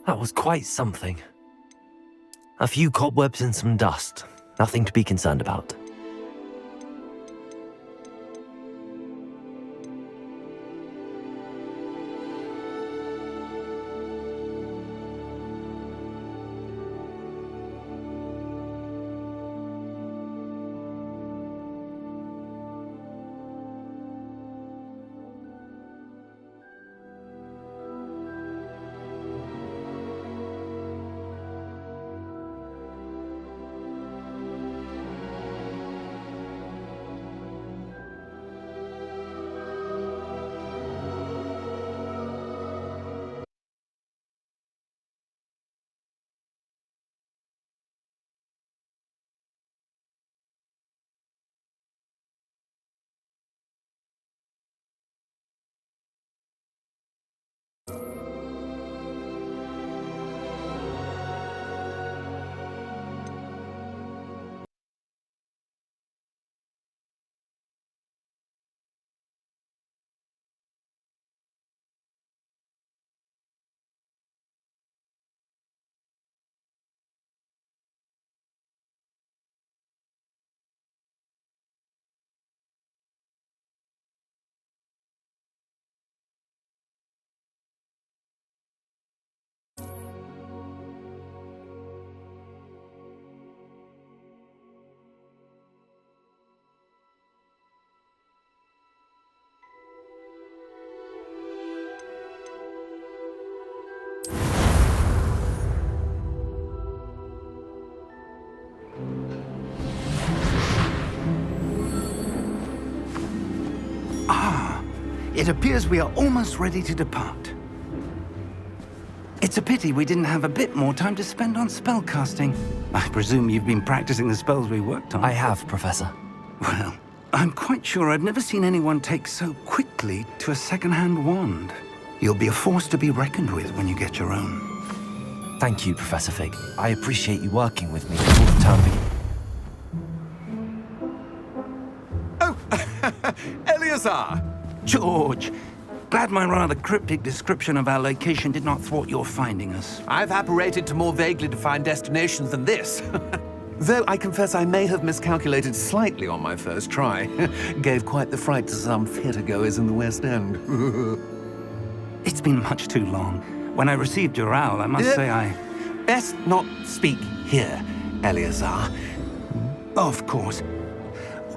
That was quite something. A few cobwebs and some dust. Nothing to be concerned about. It appears we are almost ready to depart. It's a pity we didn't have a bit more time to spend on spellcasting. I presume you've been practicing the spells we worked on. I have, Professor. Well, I'm quite sure I've never seen anyone take so quickly to a second-hand wand. You'll be a force to be reckoned with when you get your own. Thank you, Professor Fig. I appreciate you working with me before the term begins. Oh, Eleazar! George, glad my rather cryptic description of our location did not thwart your finding us. I've apparated to more vaguely defined destinations than this. Though I confess I may have miscalculated slightly on my first try. Gave quite the fright to some theatre-goers in the West End. It's been much too long. When I received your owl, I must say I... Best not speak here, Eleazar. Of course.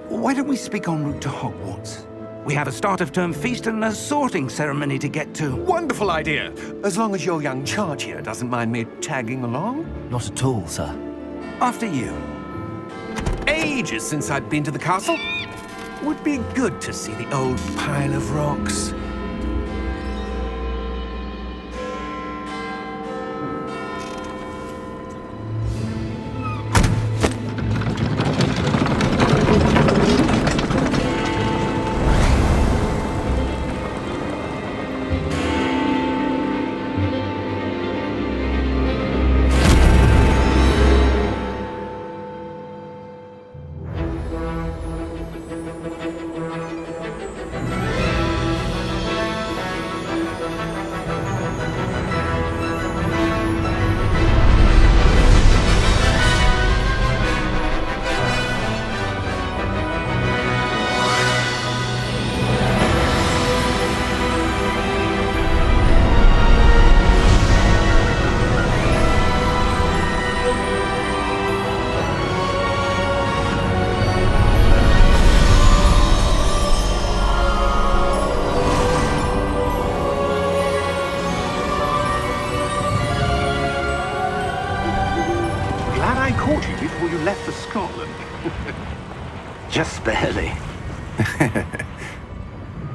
Why don't we speak en route to Hogwarts? We have a start-of-term feast and a sorting ceremony to get to. Wonderful idea! As long as your young charge here doesn't mind me tagging along. Not at all, sir. After you. Ages since I'd been to the castle. Would be good to see the old pile of rocks. Before you left for Scotland. Just barely.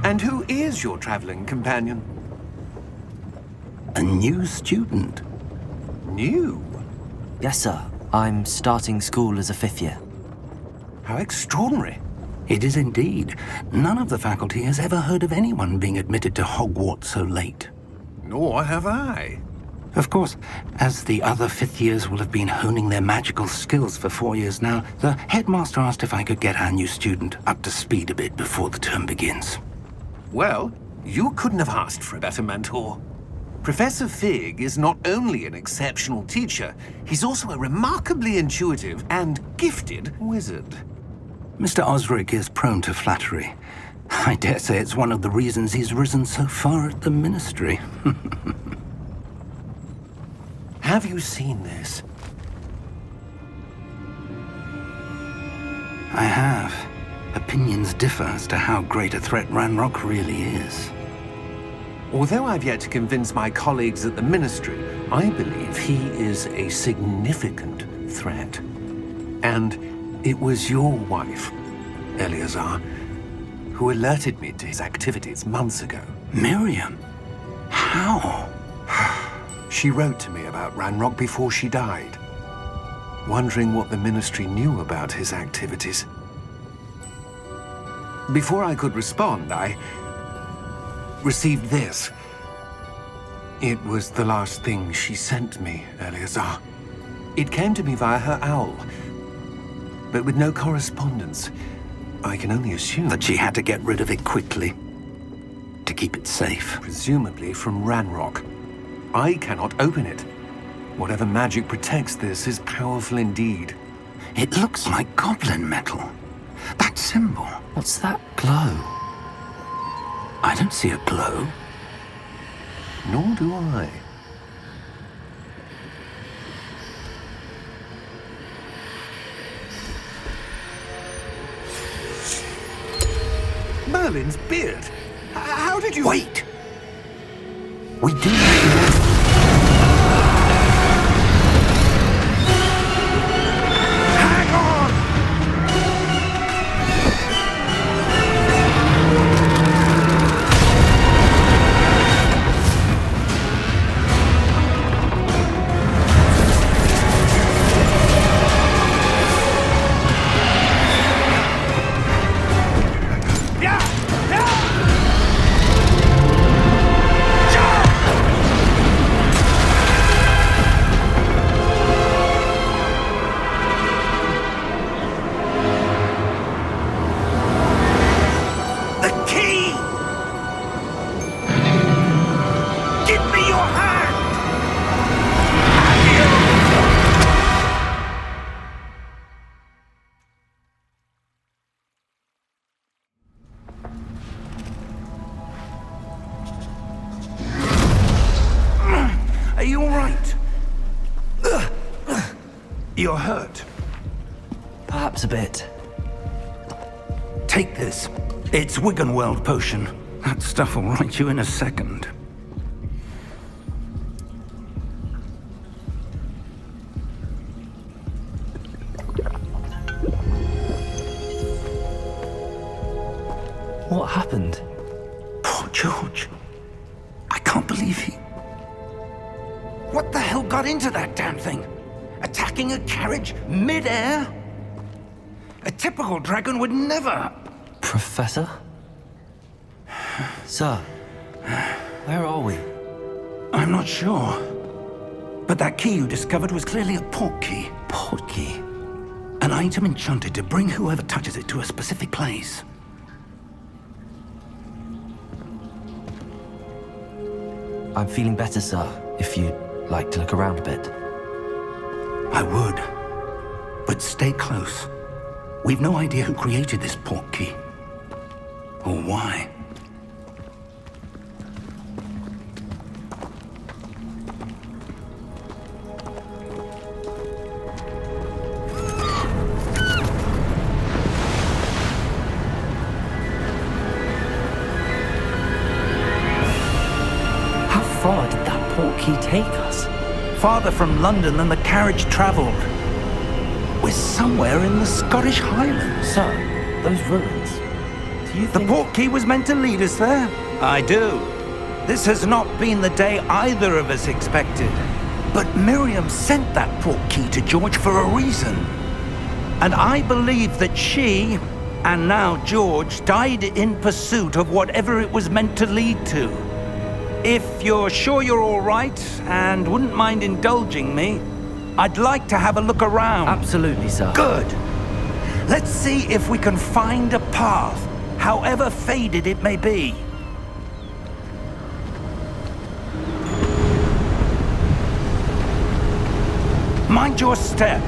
And who is your traveling companion? A new student. New? Yes, sir. I'm starting school as a 5th year. How extraordinary. It is indeed. None of the faculty has ever heard of anyone being admitted to Hogwarts so late. Nor have I. Of course, as the other 5th years will have been honing their magical skills for 4 years now, the headmaster asked if I could get our new student up to speed a bit before the term begins. Well, you couldn't have asked for a better mentor. Professor Fig is not only an exceptional teacher, he's also a remarkably intuitive and gifted wizard. Mr. Osric is prone to flattery. I dare say it's one of the reasons he's risen so far at the Ministry. Have you seen this? I have. Opinions differ as to how great a threat Ranrock really is. Although I've yet to convince my colleagues at the Ministry, I believe he is a significant threat. And it was your wife, Eleazar, who alerted me to his activities months ago. Miriam? How? She wrote to me about Ranrock before she died, wondering what the Ministry knew about his activities. Before I could respond, I received this. It was the last thing she sent me, Eleazar. It came to me via her owl, but with no correspondence. I can only assume That she had to get rid of it quickly, to keep it safe. presumably from Ranrock. I cannot open it. Whatever magic protects this is powerful indeed. It looks like goblin metal. That symbol. What's that glow? I don't see a glow. Nor do I. Merlin's beard. How did you... Wait! We do. Hang on! The key! Give me your hand! Are you all right? You're hurt. Perhaps a bit. Take this. It's Wiggenweld potion. That stuff will right you in a second. What happened? Poor George. I can't believe he... What the hell got into that damn thing? Attacking a carriage mid-air? A typical dragon would never... Professor? Sir, where are we? I'm not sure. But that key you discovered was clearly a port key. Port key? An item enchanted to bring whoever touches it to a specific place. I'm feeling better, sir, if you'd like to look around a bit. I would. But stay close. We've no idea who created this port key. Or why. How far did that port key take us? Farther from London than the carriage traveled. We're somewhere in the Scottish Highlands. Sir, those ruins. Do you The think... port key was meant to lead us there? I do. This has not been the day either of us expected. But Miriam sent that port key to George for a reason. And I believe that she, and now George, died in pursuit of whatever it was meant to lead to. If you're sure you're all right and wouldn't mind indulging me, I'd like to have a look around. Absolutely, sir. Good. Let's see if we can find a path, however faded it may be. mind your step.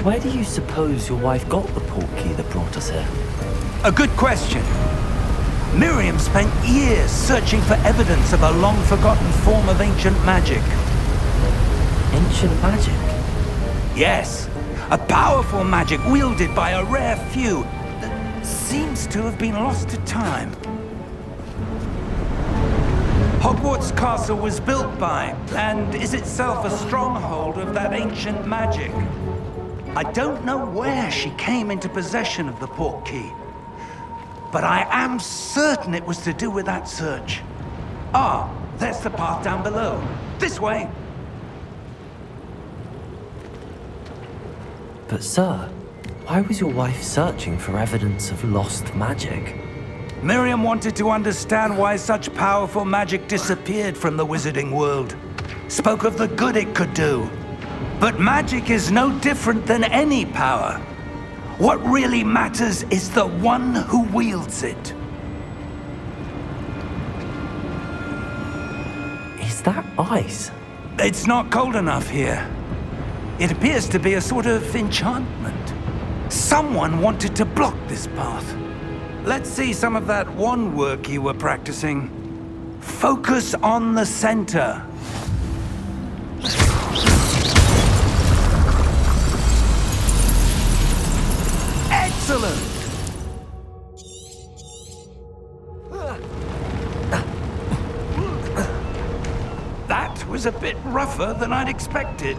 Where do you suppose your wife got the portkey that brought us here? A good question. Miriam spent years searching for evidence of a long-forgotten form of ancient magic. Ancient magic? Yes, a powerful magic wielded by a rare few that seems to have been lost to time. Hogwarts Castle was built by, and is itself a stronghold of that ancient magic. I don't know where she came into possession of the portkey, but I am certain it was to do with that search. Ah, there's the path down below. This way. But sir, why was your wife searching for evidence of lost magic? Miriam wanted to understand why such powerful magic disappeared from the wizarding world. Spoke of the good it could do. But magic is no different than any power. What really matters is the one who wields it. Is that ice? It's not cold enough here. It appears to be a sort of enchantment. Someone wanted to block this path. Let's see some of that wand work you were practicing. Focus on the center. Excellent! That was a bit rougher than I'd expected.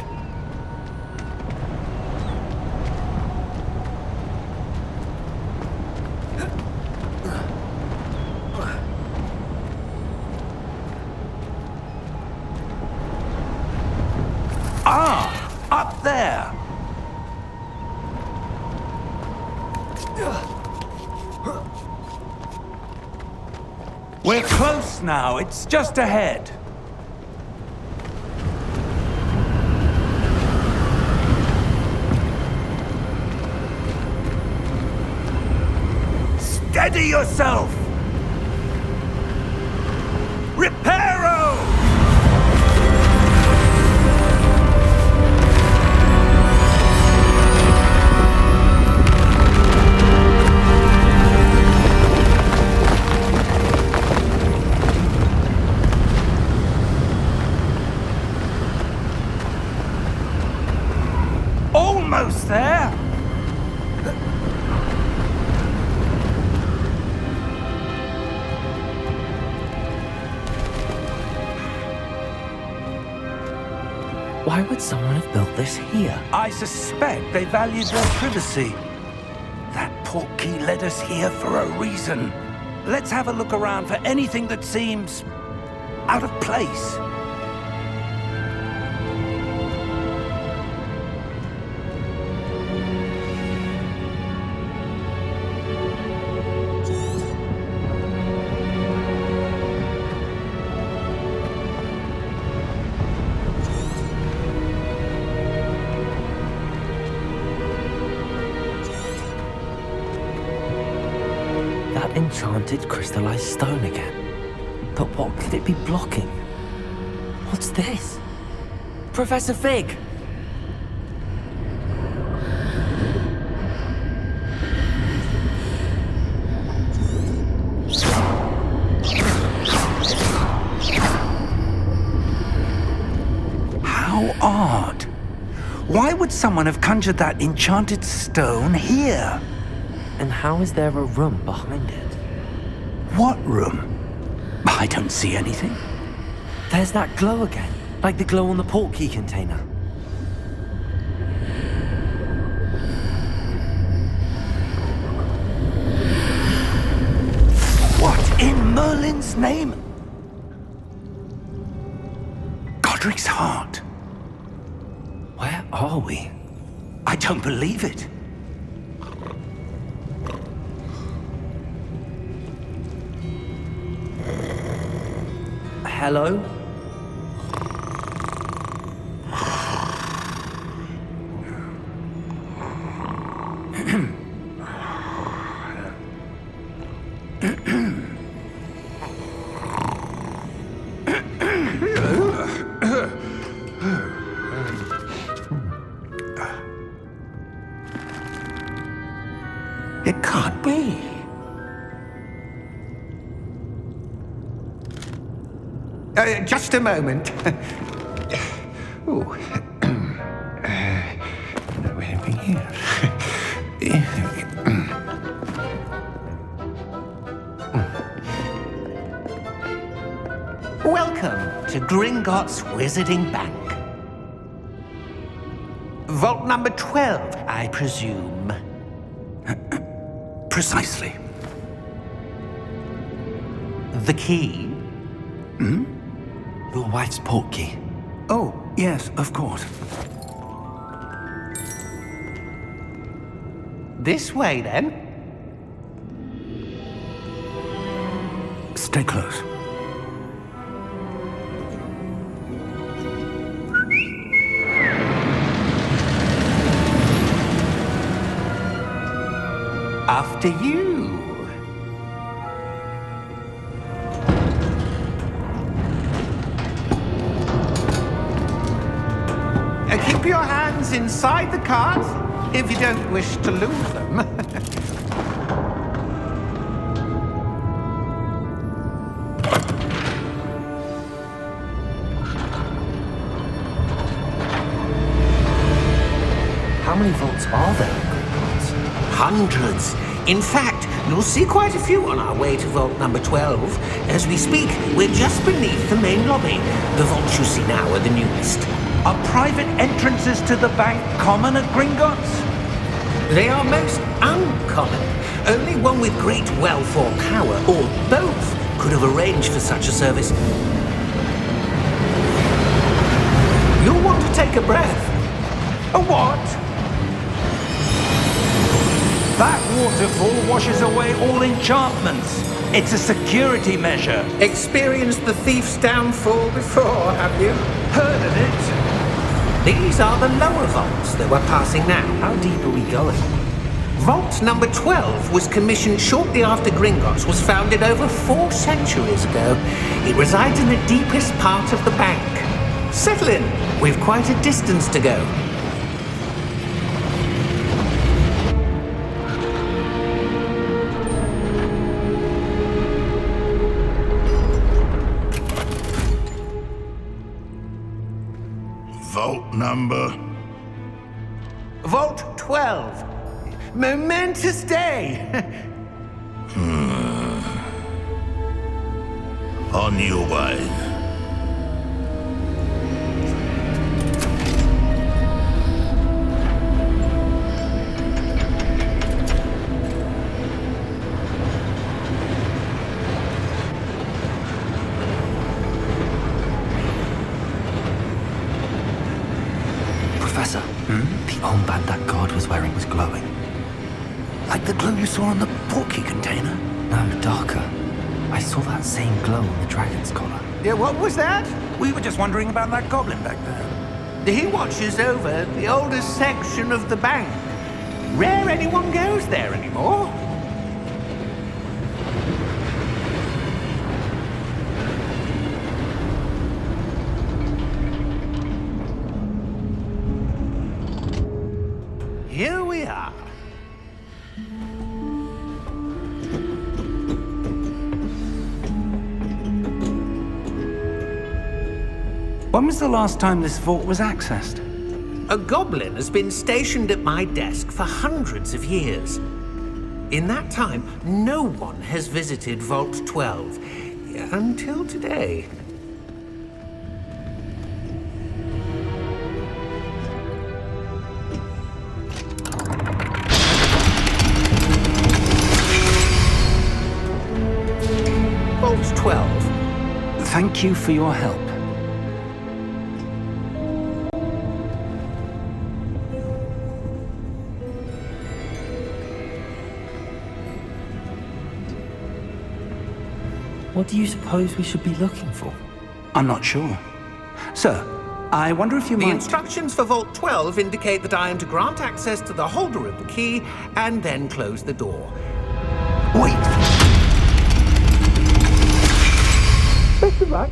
Ah, up there. We're close now. It's just ahead. Steady yourself! Reparo! Almost there! Why would someone have built this here? I suspect they valued their privacy. That portkey led us here for a reason. Let's have a look around for anything that seems out of place. That enchanted crystallized stone again. But what could it be blocking? What's this? Professor Fig! How odd. Why would someone have conjured that enchanted stone here? And how is there a room behind it? What room? I don't see anything. There's that glow again, like the glow on the portkey container. What in Merlin's name? Godric's heart. Where are we? I don't believe it. Hello? It can't be. Just a moment. Ooh. Anything here? Welcome to Gringotts Wizarding Bank. Vault number 12, I presume. Precisely. The key? Your wife's portkey. Oh, yes, of course. This way, then. Stay close. After you. Keep your hands inside the cart if you don't wish to lose them. How many vaults are there in Gringotts? Hundreds. In fact, you'll see quite a few on our way to vault number 12. As we speak, we're just beneath the main lobby. The vaults you see now are the newest. Are private entrances to the bank common at Gringotts? They are most uncommon. Only one with great wealth or power, or both, could have arranged for such a service. You'll want to take a breath. A what? That waterfall washes away all enchantments. It's a security measure. Experienced the thief's downfall before, have you? Heard of it? These are the lower vaults that we're passing now. How deep are we going? Vault number 12 was commissioned shortly after Gringotts was founded over 4 centuries ago. It resides in the deepest part of the bank. Settle in. We've quite a distance to go. Vault number? Vault 12. Momentous day. On your way. Professor, the armband that guard was wearing was glowing. Like the glow you saw on the portkey container? No, darker. I saw that same glow on the dragon's collar. Yeah, what was that? We were just wondering about that goblin back there. He watches over the oldest section of the bank. Rare anyone goes there anymore. Here we are. When was the last time this vault was accessed? A goblin has been stationed at my desk for hundreds of years. In that time, no one has visited Vault 12 until today. Vault 12. Thank you for your help. What do you suppose we should be looking for? I'm not sure. Sir, I wonder if you The might... instructions for Vault 12 indicate that I am to grant access to the holder of the key and then close the door. Wait! Best of luck.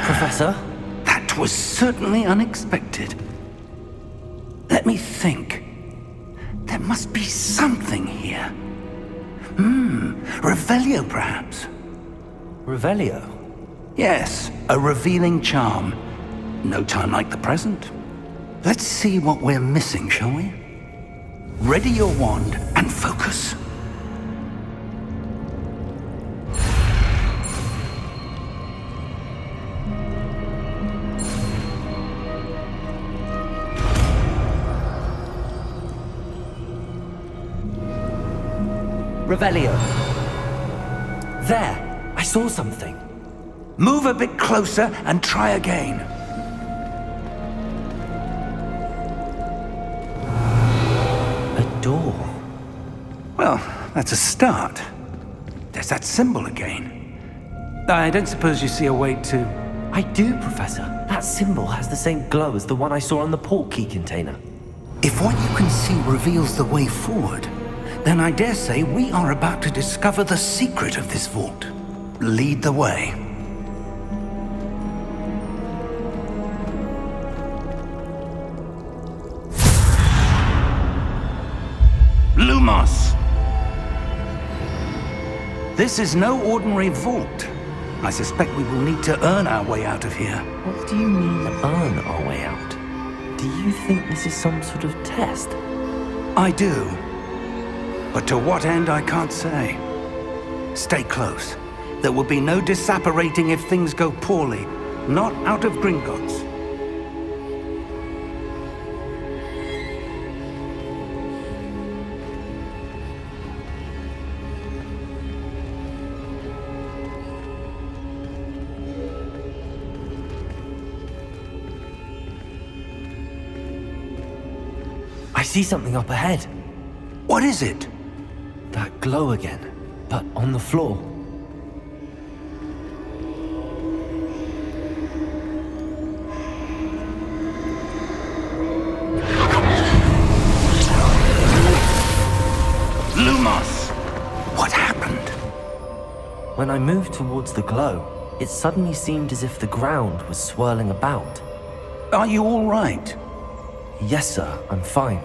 Professor? That was certainly unexpected. Let me think. There must be something here. Revelio, perhaps? Revelio? Yes, a revealing charm. No time like the present. Let's see what we're missing, shall we? Ready your wand and focus. Revelio. There, I saw something. Move a bit closer and try again. A door. Well, that's a start. There's that symbol again. I don't suppose you see a way to... I do, Professor. That symbol has the same glow as the one I saw on the port key container. If what you can see reveals the way forward, then I dare say we are about to discover the secret of this vault. Lead the way. Lumos! This is no ordinary vault. I suspect we will need to earn our way out of here. What do you mean, earn our way out? Do you think this is some sort of test? I do. But to what end, I can't say. Stay close. There will be no disapparating if things go poorly. Not out of Gringotts. I see something up ahead. What is it? That glow again, but on the floor. Lumos! What happened? When I moved towards the glow, it suddenly seemed as if the ground was swirling about. Are you all right? Yes, sir, I'm fine.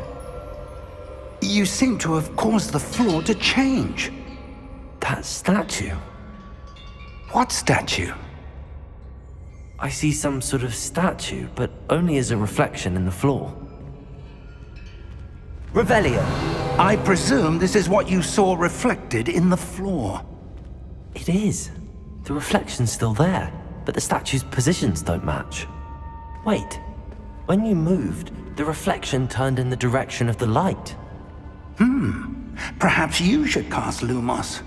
You seem to have caused the floor to change. That statue. What statue? I see some sort of statue, but only as a reflection in the floor. Revelio. I presume this is what you saw reflected in the floor. It is. The reflection's still there, but the statue's positions don't match. Wait. When you moved, the reflection turned in the direction of the light. Perhaps you should cast Lumos.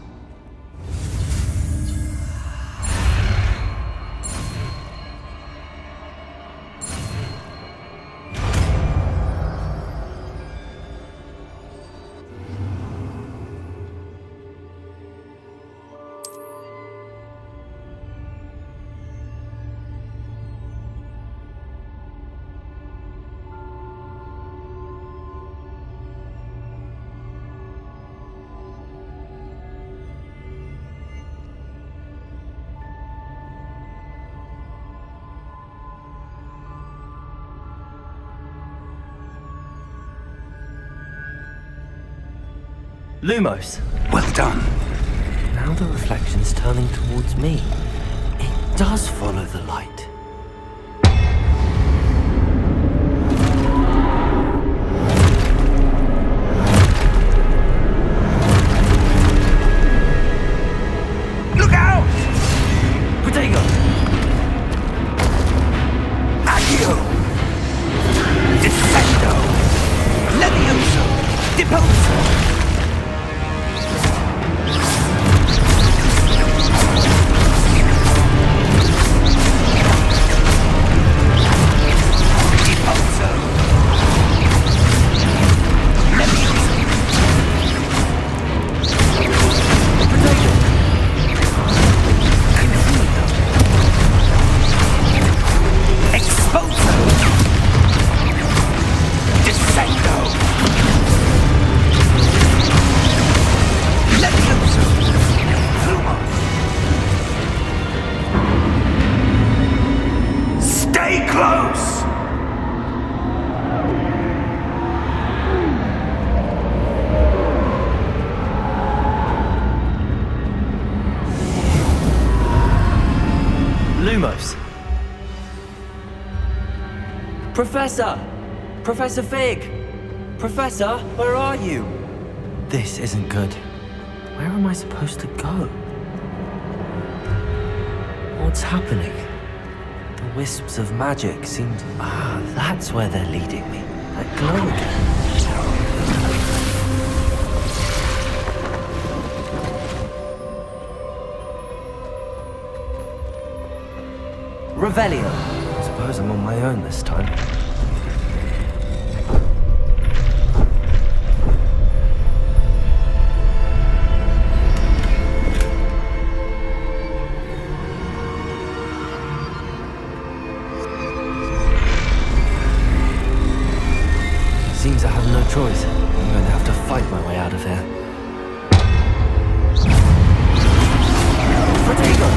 Lumos. Well done. Now the reflection's turning towards me. It does follow the light. Look out! Protego! Accio! Defendo! Levioso! Deposo! Lumos! Professor! Professor Fig! Professor, where are you? This isn't good. Where am I supposed to go? What's happening? The wisps of magic seem to... Ah, that's where they're leading me. That glow again. Revelio. I suppose I'm on my own this time. Seems I have no choice. I'm going to have to fight my way out of here. Protego!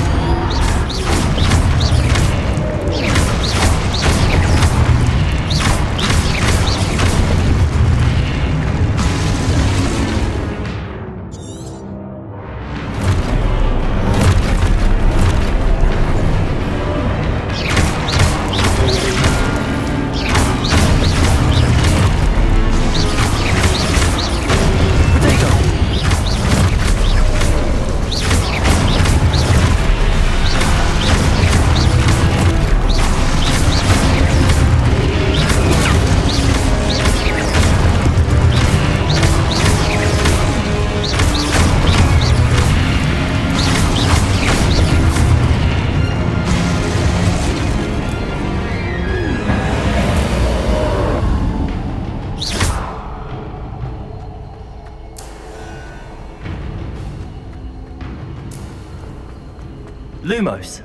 Lumos.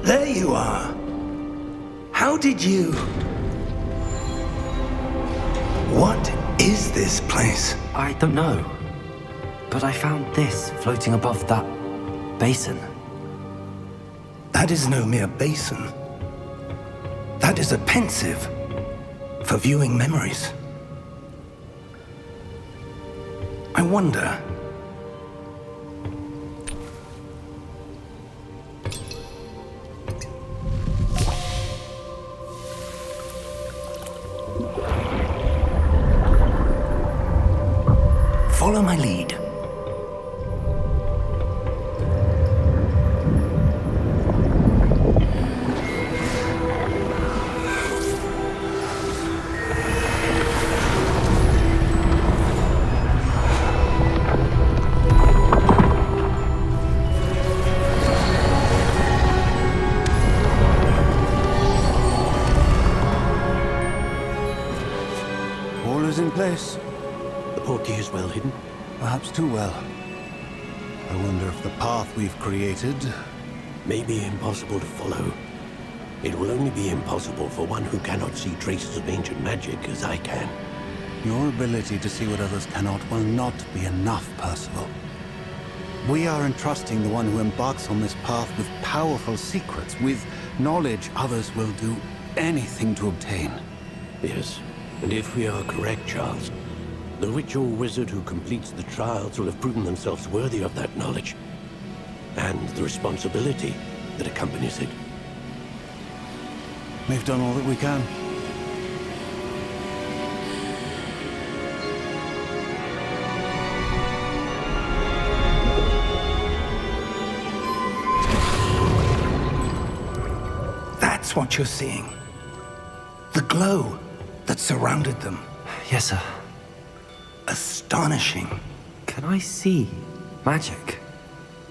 There you are. How did you... What is this place? I don't know. But I found this floating above that basin. That is no mere basin. That is a pensive for viewing memories. I wonder... Follow my lead. All is in place. The portkey is well hidden. Perhaps too well. I wonder if the path we've created... May be impossible to follow. It will only be impossible for one who cannot see traces of ancient magic as I can. Your ability to see what others cannot will not be enough, Percival. We are entrusting the one who embarks on this path with powerful secrets, with knowledge others will do anything to obtain. Yes, and if we are correct, Charles, the witch or wizard who completes the trials will have proven themselves worthy of that knowledge, and the responsibility that accompanies it. We've done all that we can. That's what you're seeing. The glow that surrounded them. Yes, sir. Astonishing, Can I see magic?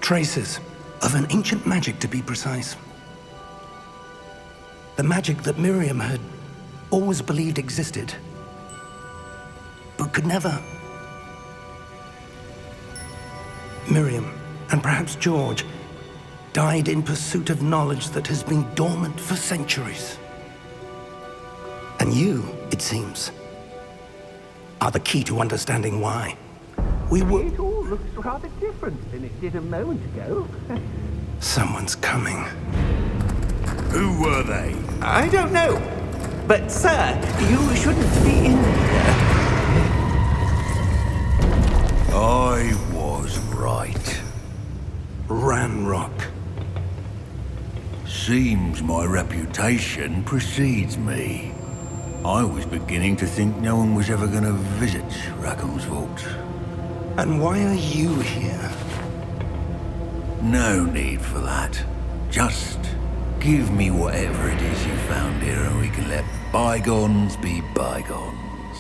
Traces of an ancient magic, to be precise. The magic that Miriam had always believed existed, but could never. Miriam, and perhaps George, died in pursuit of knowledge that has been dormant for centuries. And you, it seems, are the key to understanding why. We were... It all looks rather different than it did a moment ago. Someone's coming. Who were they? I don't know. But, sir, you shouldn't be in here. I was right. Ranrock. Seems my reputation precedes me. I was beginning to think no one was ever going to visit Rackham's vault. And why are you here? No need for that. Just give me whatever it is you found here and we can let bygones be bygones.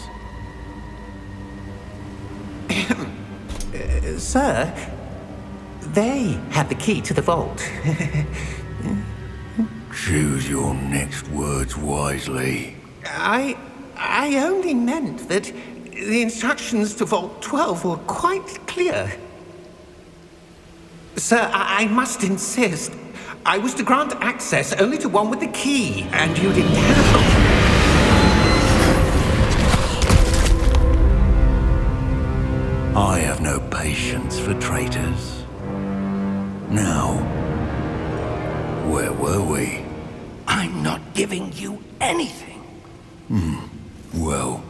Sir, they have the key to the vault. Choose your next words wisely. I only meant that the instructions to Vault 12 were quite clear. Sir, I must insist. I was to grant access only to one with the key, and you didn't have... I have no patience for traitors. Now, where were we? I'm not giving you anything. Well,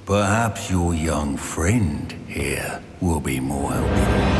perhaps your young friend here will be more helpful.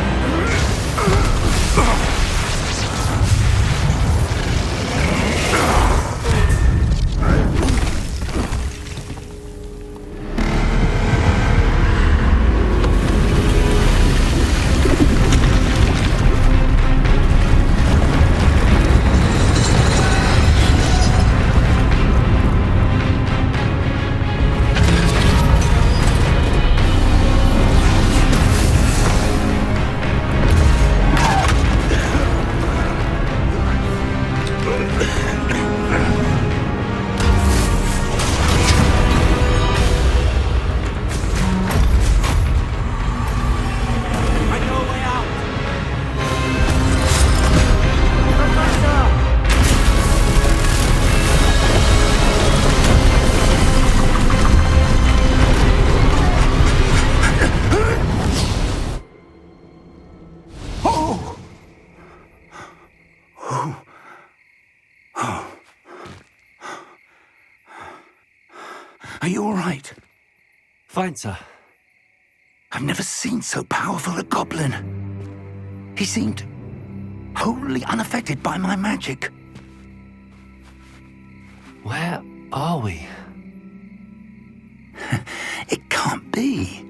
Are you all right? Fine, sir. I've never seen so powerful a goblin. He seemed wholly unaffected by my magic. Where are we? It can't be.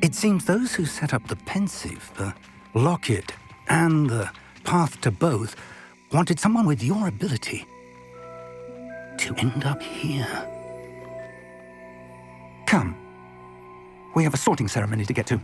It seems those who set up the pensive, the locket, and the path to both wanted someone with your ability to end up here. Come. We have a sorting ceremony to get to.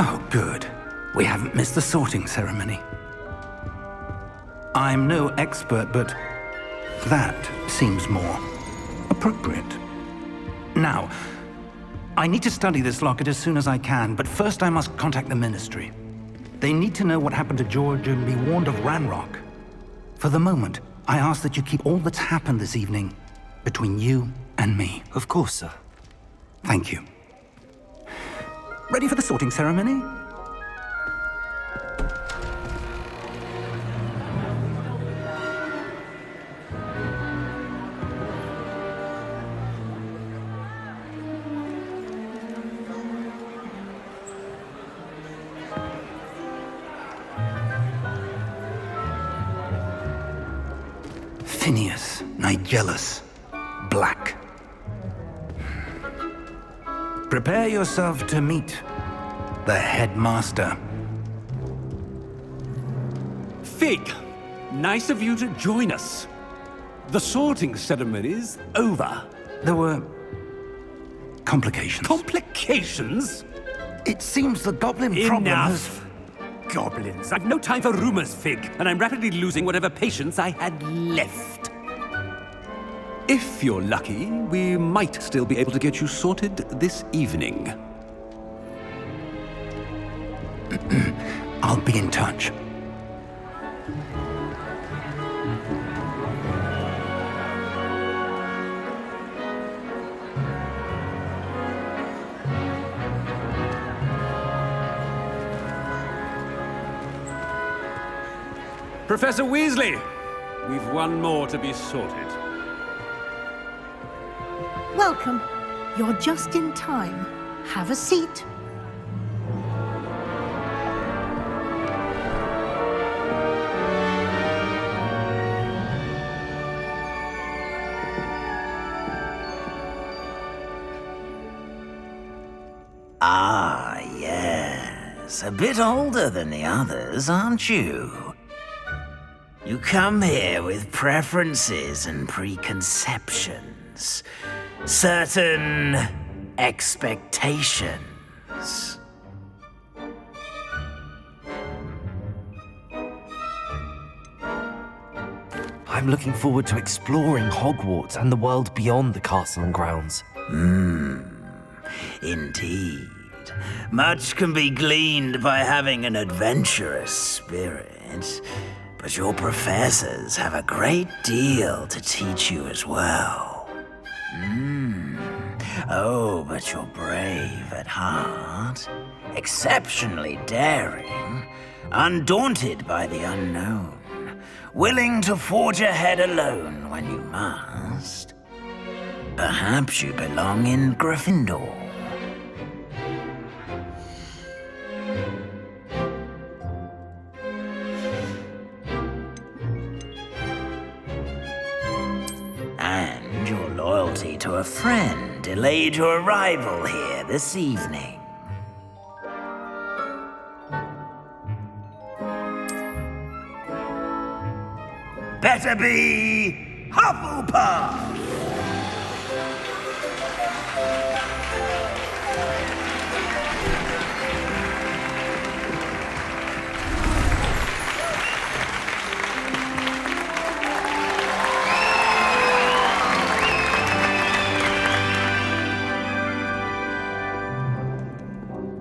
Oh, good. We haven't missed the sorting ceremony. I'm no expert, but that seems more appropriate. Now, I need to study this locket as soon as I can, but first I must contact the Ministry. They need to know what happened to George and be warned of Ranrock. For the moment, I ask that you keep all that's happened this evening between you and me. Of course, sir. Thank you. Ready for the sorting ceremony? Phineas, Nigellus, Black. Prepare yourself to meet the headmaster. Fig, nice of you to join us. The sorting ceremony's over. There were complications. Complications? It seems the goblin problem has... Enough! Goblins. I've no time for rumors, Fig, and I'm rapidly losing whatever patience I had left. If you're lucky, we might still be able to get you sorted this evening. I'll be in touch. Professor Weasley, we've one more to be sorted. Welcome. You're just in time. Have a seat. Ah, yes. A bit older than the others, aren't you? You come here with preferences and preconceptions. Certain expectations. I'm looking forward to exploring Hogwarts and the world beyond the castle and grounds. Indeed. Much can be gleaned by having an adventurous spirit, but your professors have a great deal to teach you as well. Oh, but you're brave at heart, exceptionally daring, undaunted by the unknown, willing to forge ahead alone when you must. Perhaps you belong in Gryffindor. And your loyalty to a friend delayed your arrival here this evening. Better be Hufflepuff!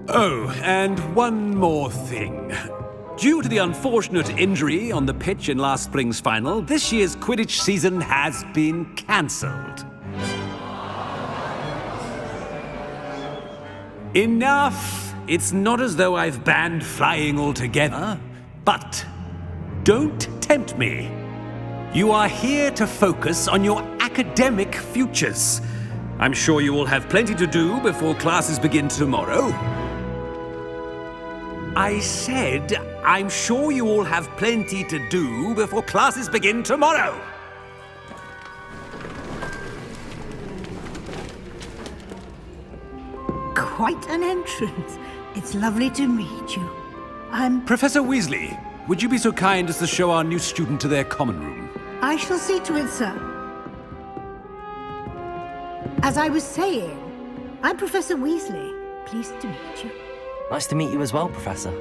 Oh, and one more thing. Due to the unfortunate injury on the pitch in last spring's final, this year's Quidditch season has been cancelled. Enough! It's not as though I've banned flying altogether, but don't tempt me. You are here to focus on your academic futures. I'm sure you will have plenty to do before classes begin tomorrow. I said, I'm sure you all have plenty to do before classes begin tomorrow. Quite an entrance. It's lovely to meet you. Professor Weasley, would you be so kind as to show our new student to their common room? I shall see to it, sir. As I was saying, I'm Professor Weasley. Pleased to meet you. Nice to meet you as well, Professor.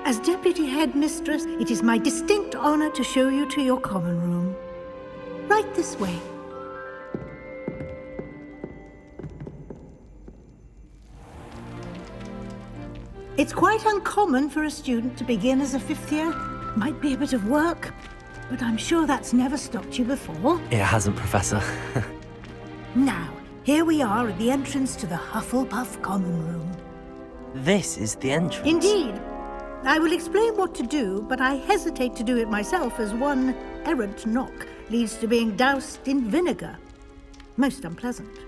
As Deputy Headmistress, it is my distinct honor to show you to your common room. Right this way. It's quite uncommon for a student to begin as a fifth year. Might be a bit of work, but I'm sure that's never stopped you before. It hasn't, Professor. Now, here we are at the entrance to the Hufflepuff common room. This is the entrance. Indeed. I will explain what to do, but I hesitate to do it myself as one errant knock leads to being doused in vinegar. Most unpleasant.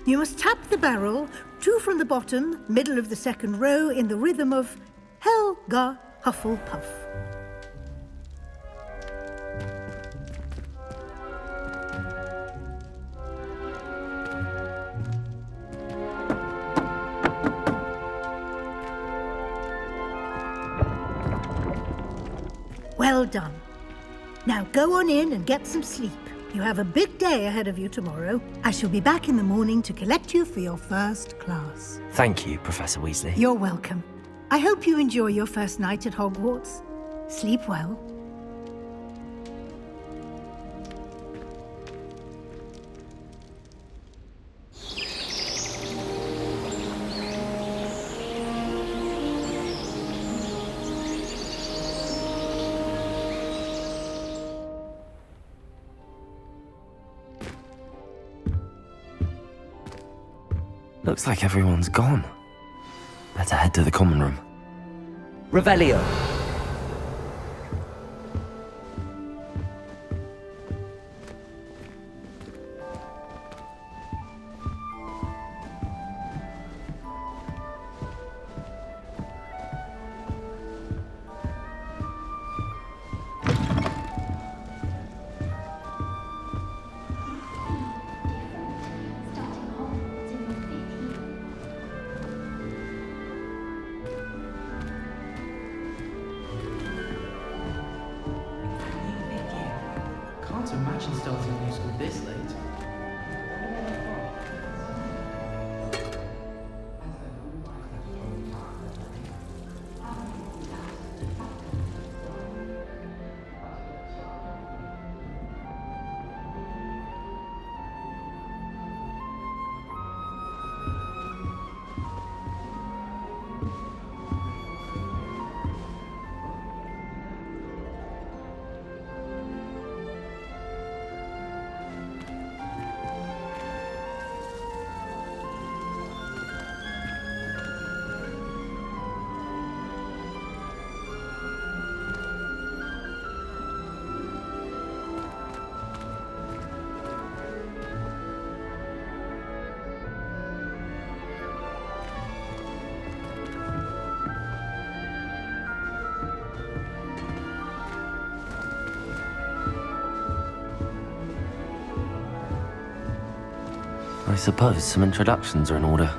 You must tap the barrel, 2 from the bottom, middle of the second row, in the rhythm of Helga Hufflepuff. Well done. Now go on in and get some sleep. You have a big day ahead of you tomorrow. I shall be back in the morning to collect you for your first class. Thank you, Professor Weasley. You're welcome. I hope you enjoy your first night at Hogwarts. Sleep well. Looks like everyone's gone. Better head to the common room. Revelio! Can't imagine starting a new school this late. I suppose some introductions are in order.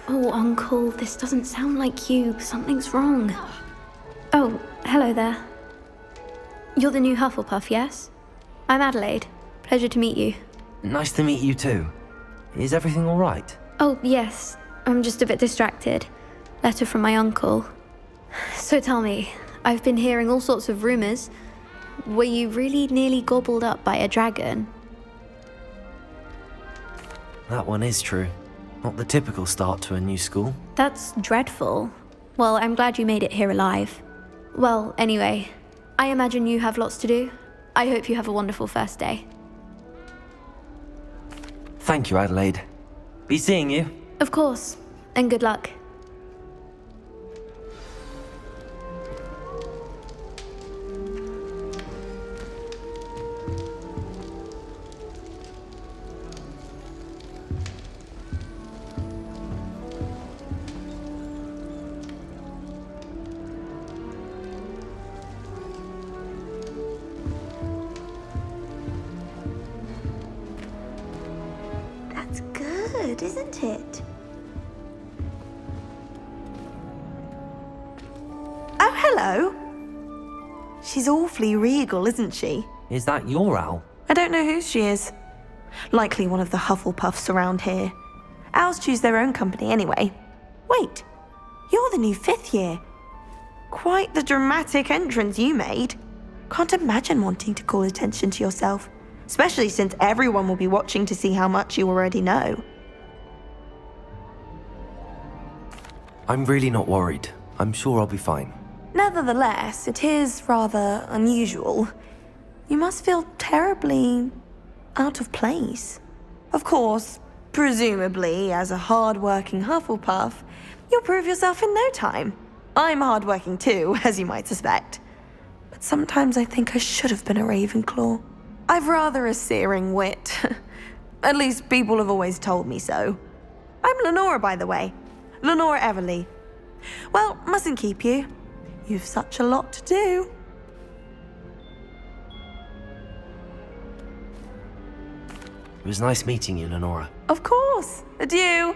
Oh, Uncle, this doesn't sound like you. Something's wrong. Oh, hello there. You're the new Hufflepuff, yes? I'm Adelaide. Pleasure to meet you. Nice to meet you too. Is everything all right? Oh, yes. I'm just a bit distracted. Letter from my uncle. So tell me, I've been hearing all sorts of rumors. Were you really nearly gobbled up by a dragon? That one is true. Not the typical start to a new school. That's dreadful. Well, I'm glad you made it here alive. Well, anyway, I imagine you have lots to do. I hope you have a wonderful first day. Thank you, Adelaide. Be seeing you. Of course, and good luck. Good, isn't it? hello. She's awfully regal, isn't she? Is that your owl? I don't know who she is. Likely one of the Hufflepuffs around here. Owls choose their own company anyway. Wait, you're the new 5th year. Quite the dramatic entrance you made. Can't imagine wanting to call attention to yourself, especially since everyone will be watching to see how much you already know. I'm really not worried. I'm sure I'll be fine. Nevertheless, it is rather unusual. You must feel terribly out of place. Of course, presumably, as a hard-working Hufflepuff, you'll prove yourself in no time. I'm hard-working too, as you might suspect. But sometimes I think I should have been a Ravenclaw. I've rather a searing wit. At least people have always told me so. I'm Lenora, by the way. Lenora Everly. Well, mustn't keep you. You've such a lot to do. It was nice meeting you, Lenora. Of course. Adieu.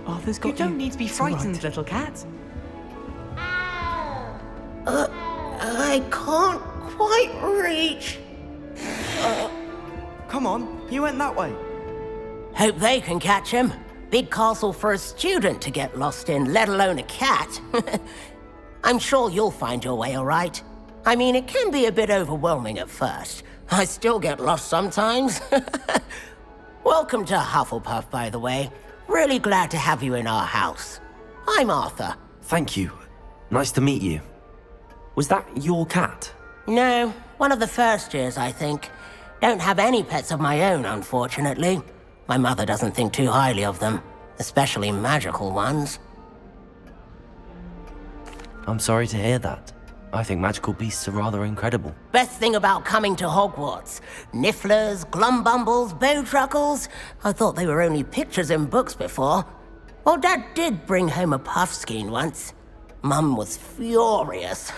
Arthur's got you. You don't need to be It's all frightened, right. little cat. I can't quite reach. Come on, you went that way. Hope they can catch him. Big castle for a student to get lost in, let alone a cat. I'm sure you'll find your way all right. I mean, it can be a bit overwhelming at first. I still get lost sometimes. Welcome to Hufflepuff, by the way. Really glad to have you in our house. I'm Arthur. Thank you. Nice to meet you. Was that your cat? No, one of the first years, I think. Don't have any pets of my own, unfortunately. My mother doesn't think too highly of them, especially magical ones. I'm sorry to hear that. I think magical beasts are rather incredible. Best thing about coming to Hogwarts. Nifflers, glumbumbles, bowtruckles. I thought they were only pictures in books before. Well, Dad did bring home a puffskein once. Mum was furious.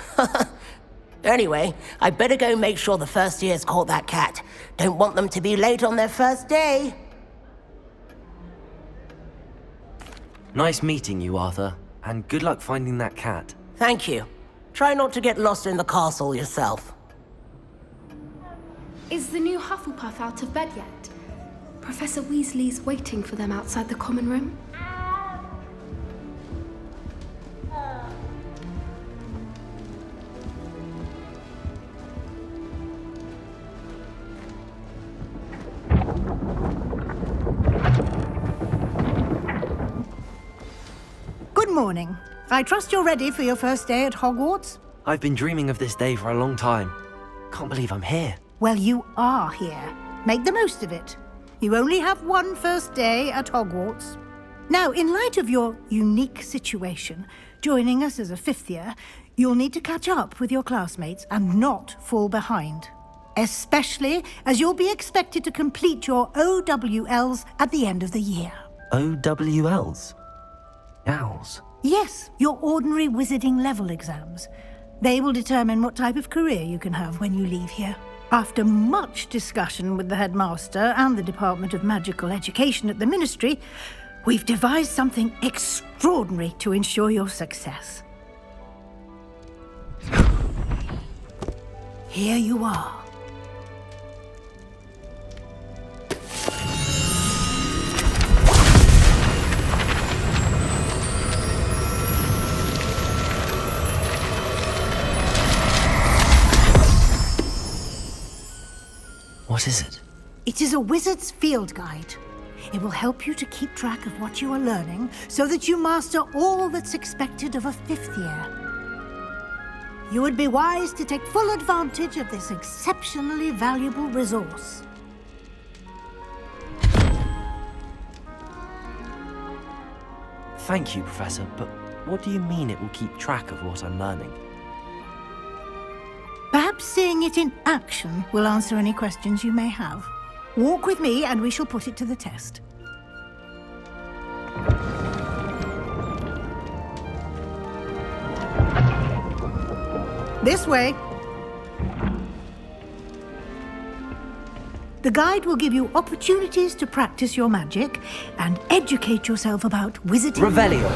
Anyway, I better go make sure the first years caught that cat. Don't want them to be late on their first day. Nice meeting you, Arthur. And good luck finding that cat. Thank you. Try not to get lost in the castle yourself. Is the new Hufflepuff out of bed yet? Professor Weasley's waiting for them outside the common room. Good morning. I trust you're ready for your first day at Hogwarts? I've been dreaming of this day for a long time. Can't believe I'm here. Well, you are here. Make the most of it. You only have one first day at Hogwarts. Now, in light of your unique situation, joining us as a 5th year, you'll need to catch up with your classmates and not fall behind. Especially as you'll be expected to complete your OWLs at the end of the year. OWLs? Owls? Yes, your ordinary wizarding level exams. They will determine what type of career you can have when you leave here. After much discussion with the headmaster and the Department of Magical Education at the Ministry, we've devised something extraordinary to ensure your success. Here you are. What is it? It is a wizard's field guide. It will help you to keep track of what you are learning so that you master all that's expected of a 5th year. You would be wise to take full advantage of this exceptionally valuable resource. Thank you, Professor, but what do you mean it will keep track of what I'm learning? Perhaps seeing it in action will answer any questions you may have. Walk with me and we shall put it to the test. What's This way. The guide will give you opportunities to practice your magic and educate yourself about wizarding. Revelio.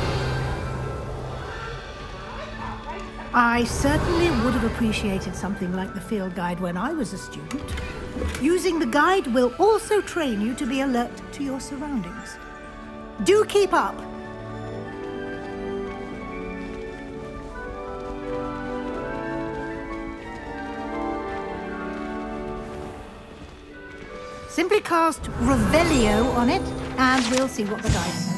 I certainly would have appreciated something like the field guide when I was a student. Using the guide will also train you to be alert to your surroundings. Do keep up. Simply cast Revelio on it, and we'll see what the guide says.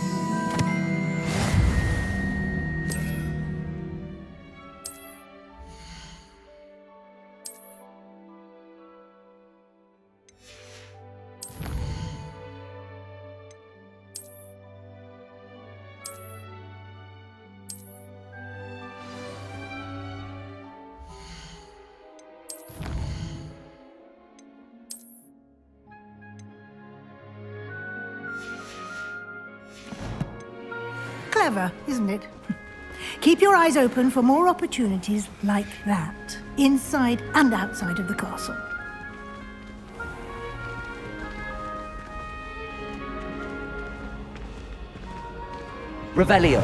Clever, isn't it? Keep your eyes open for more opportunities like that, inside and outside of the castle. Revelio.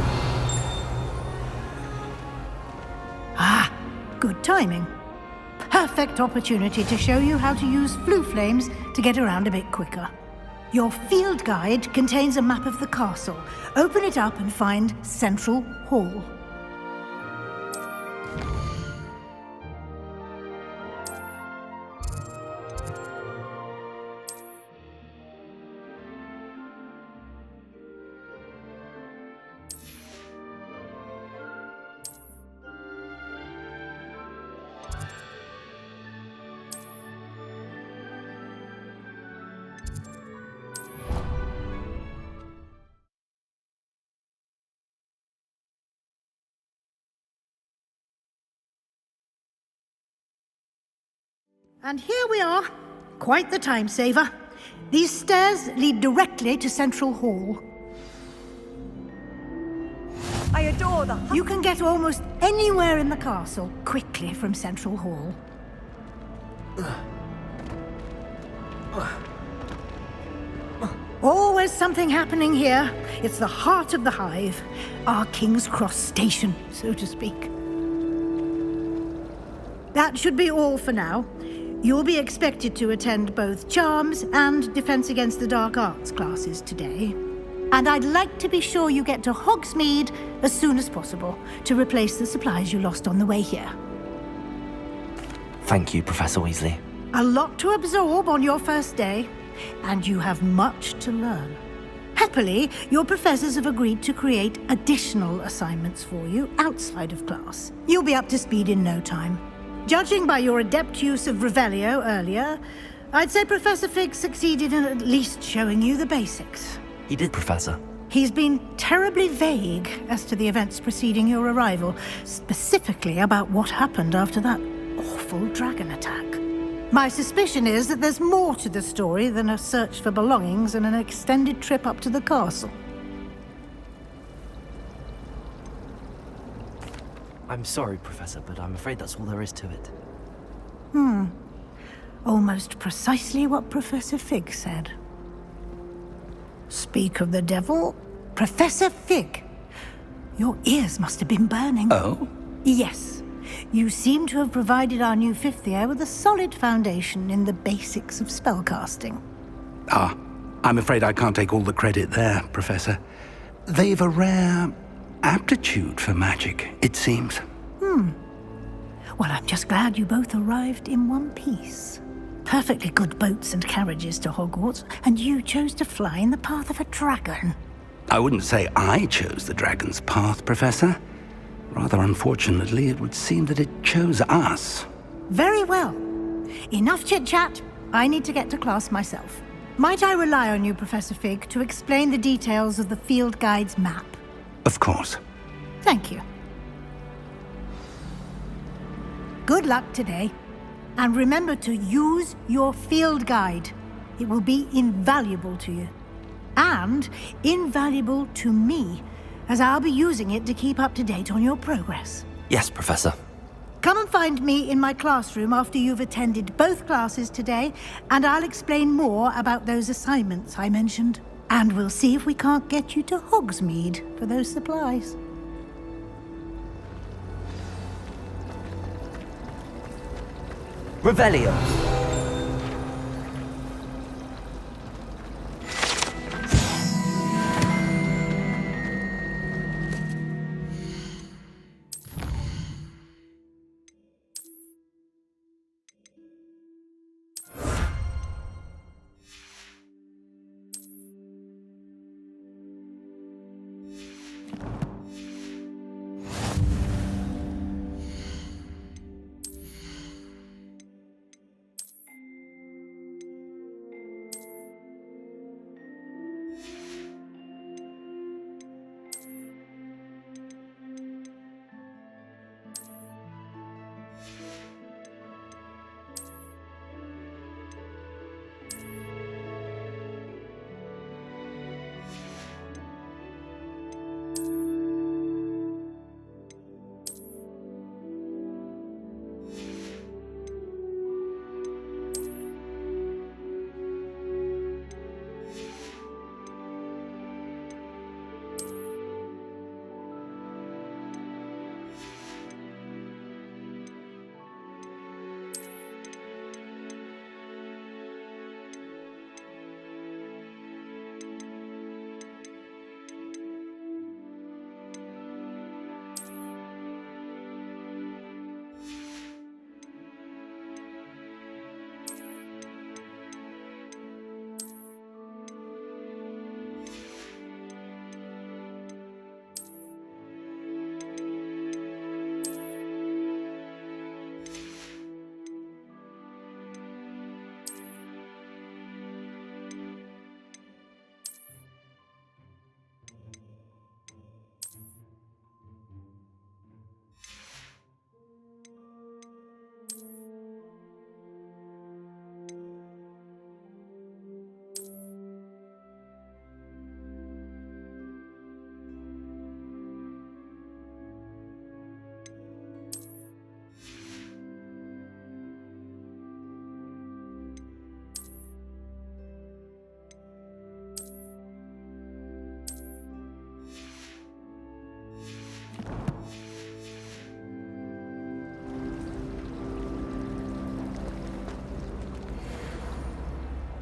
Ah, good timing. Perfect opportunity to show you how to use flue flames to get around a bit quicker. Your field guide contains a map of the castle. Open it up and find Central Hall. And here we are. Quite the time saver. These stairs lead directly to Central Hall. I adore the... You can get almost anywhere in the castle quickly from Central Hall. Always something happening here. It's the heart of the hive. Our King's Cross station, so to speak. That should be all for now. You'll be expected to attend both Charms and Defense Against the Dark Arts classes today. And I'd like to be sure you get to Hogsmeade as soon as possible to replace the supplies you lost on the way here. Thank you, Professor Weasley. A lot to absorb on your first day, and you have much to learn. Happily, your professors have agreed to create additional assignments for you outside of class. You'll be up to speed in no time. Judging by your adept use of Revelio earlier, I'd say Professor Fig succeeded in at least showing you the basics. He did, Professor. He's been terribly vague as to the events preceding your arrival, specifically about what happened after that awful dragon attack. My suspicion is that there's more to the story than a search for belongings and an extended trip up to the castle. I'm sorry, Professor, but I'm afraid that's all there is to it. Almost precisely what Professor Fig said. Speak of the devil, Professor Fig. Your ears must have been burning. Oh? Yes. You seem to have provided our new fifth year with a solid foundation in the basics of spellcasting. Ah, I'm afraid I can't take all the credit there, Professor. They've a rare aptitude for magic, it seems. Well, I'm just glad you both arrived in one piece. Perfectly good boats and carriages to Hogwarts, and you chose to fly in the path of a dragon. I wouldn't say I chose the dragon's path, Professor. Rather unfortunately, it would seem that it chose us. Very well. Enough chit-chat. I need to get to class myself. Might I rely on you, Professor Fig, to explain the details of the field guide's map? Of course. Thank you. Good luck today. And remember to use your field guide. It will be invaluable to you. And invaluable to me, as I'll be using it to keep up to date on your progress. Yes, Professor. Come and find me in my classroom after you've attended both classes today, and I'll explain more about those assignments I mentioned. And we'll see if we can't get you to Hogsmeade for those supplies. Revelio.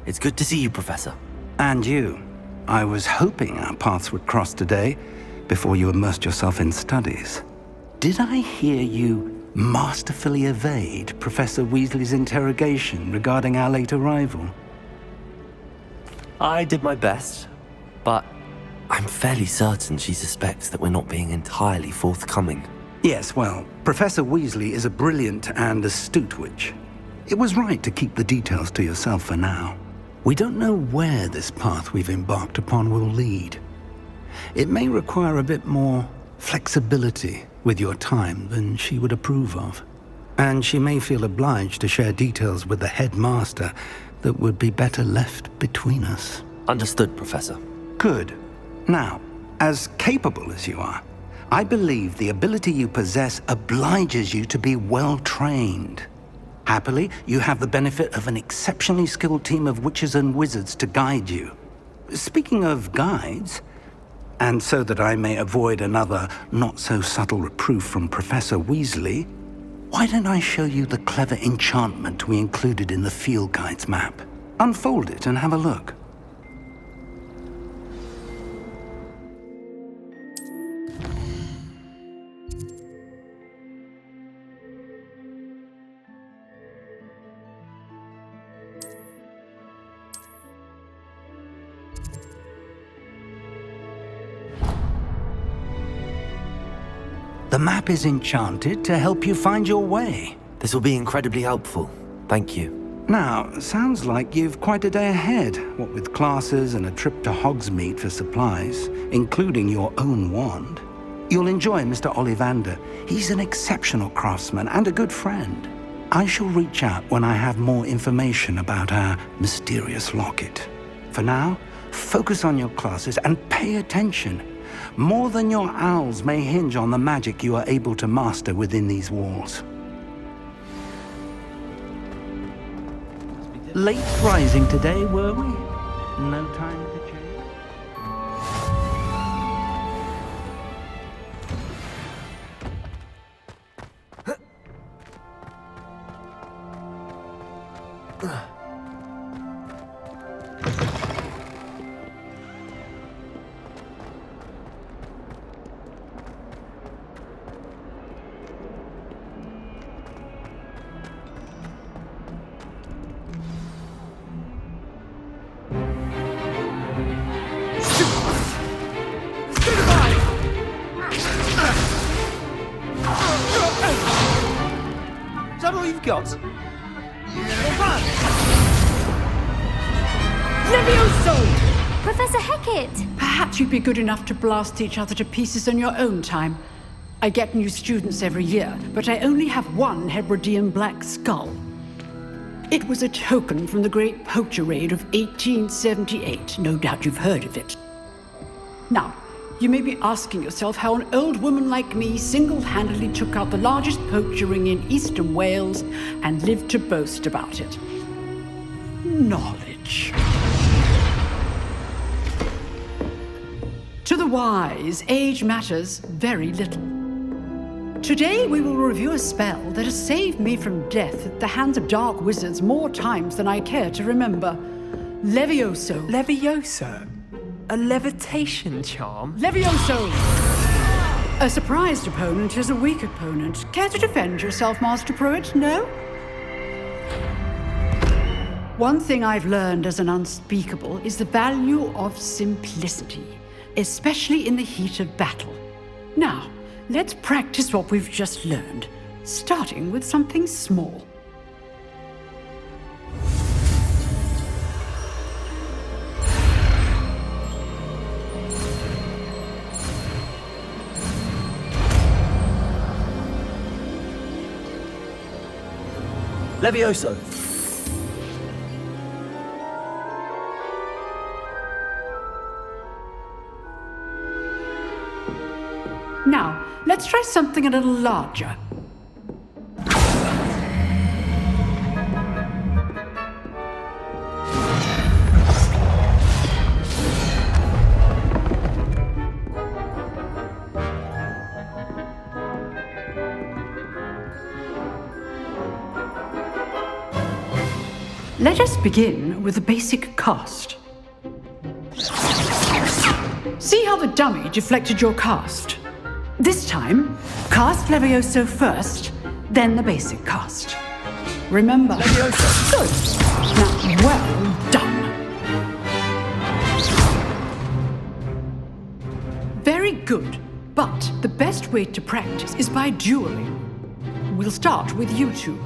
It's good to see you, Professor. And you. I was hoping our paths would cross today, before you immersed yourself in studies. Did I hear you masterfully evade Professor Weasley's interrogation regarding our late arrival? I did my best, but I'm fairly certain she suspects that we're not being entirely forthcoming. Yes, well, Professor Weasley is a brilliant and astute witch. It was right to keep the details to yourself for now. We don't know where this path we've embarked upon will lead. It may require a bit more flexibility with your time than she would approve of. And she may feel obliged to share details with the headmaster that would be better left between us. Understood, Professor. Good. Now, as capable as you are, I believe the ability you possess obliges you to be well trained. Happily, you have the benefit of an exceptionally skilled team of witches and wizards to guide you. Speaking of guides, and so that I may avoid another not-so-subtle reproof from Professor Weasley, why don't I show you the clever enchantment we included in the field guide's map? Unfold it and have a look. The map is enchanted to help you find your way. This will be incredibly helpful. Thank you. Now, sounds like you've quite a day ahead, what with classes and a trip to Hogsmeade for supplies, including your own wand. You'll enjoy Mr. Ollivander. He's an exceptional craftsman and a good friend. I shall reach out when I have more information about our mysterious locket. For now, focus on your classes and pay attention. More than your owls may hinge on the magic you are able to master within these walls. Late rising today, were we? No time to change. Is that all you've got? Levioso! Professor Hecat! Perhaps you'd be good enough to blast each other to pieces on your own time. I get new students every year, but I only have one Hebridean black skull. It was a token from the Great Poacher Raid of 1878. No doubt you've heard of it. Now, you may be asking yourself how an old woman like me single-handedly took out the largest poacher ring in eastern Wales and lived to boast about it. Knowledge. To the wise, age matters very little. Today we will review a spell that has saved me from death at the hands of dark wizards more times than I care to remember. Levioso. Levioso? A levitation charm? Levioso! A surprised opponent is a weak opponent. Care to defend yourself, Master Pruitt? No? One thing I've learned as an unspeakable is the value of simplicity, especially in the heat of battle. Now, let's practice what we've just learned, starting with something small. Levioso! Now, let's try something a little larger. Let us begin with the basic cast. See how the dummy deflected your cast? This time, cast Levioso first, then the basic cast. Remember. Levioso. Good. Now, well done. Very good. But the best way to practice is by dueling. We'll start with you two.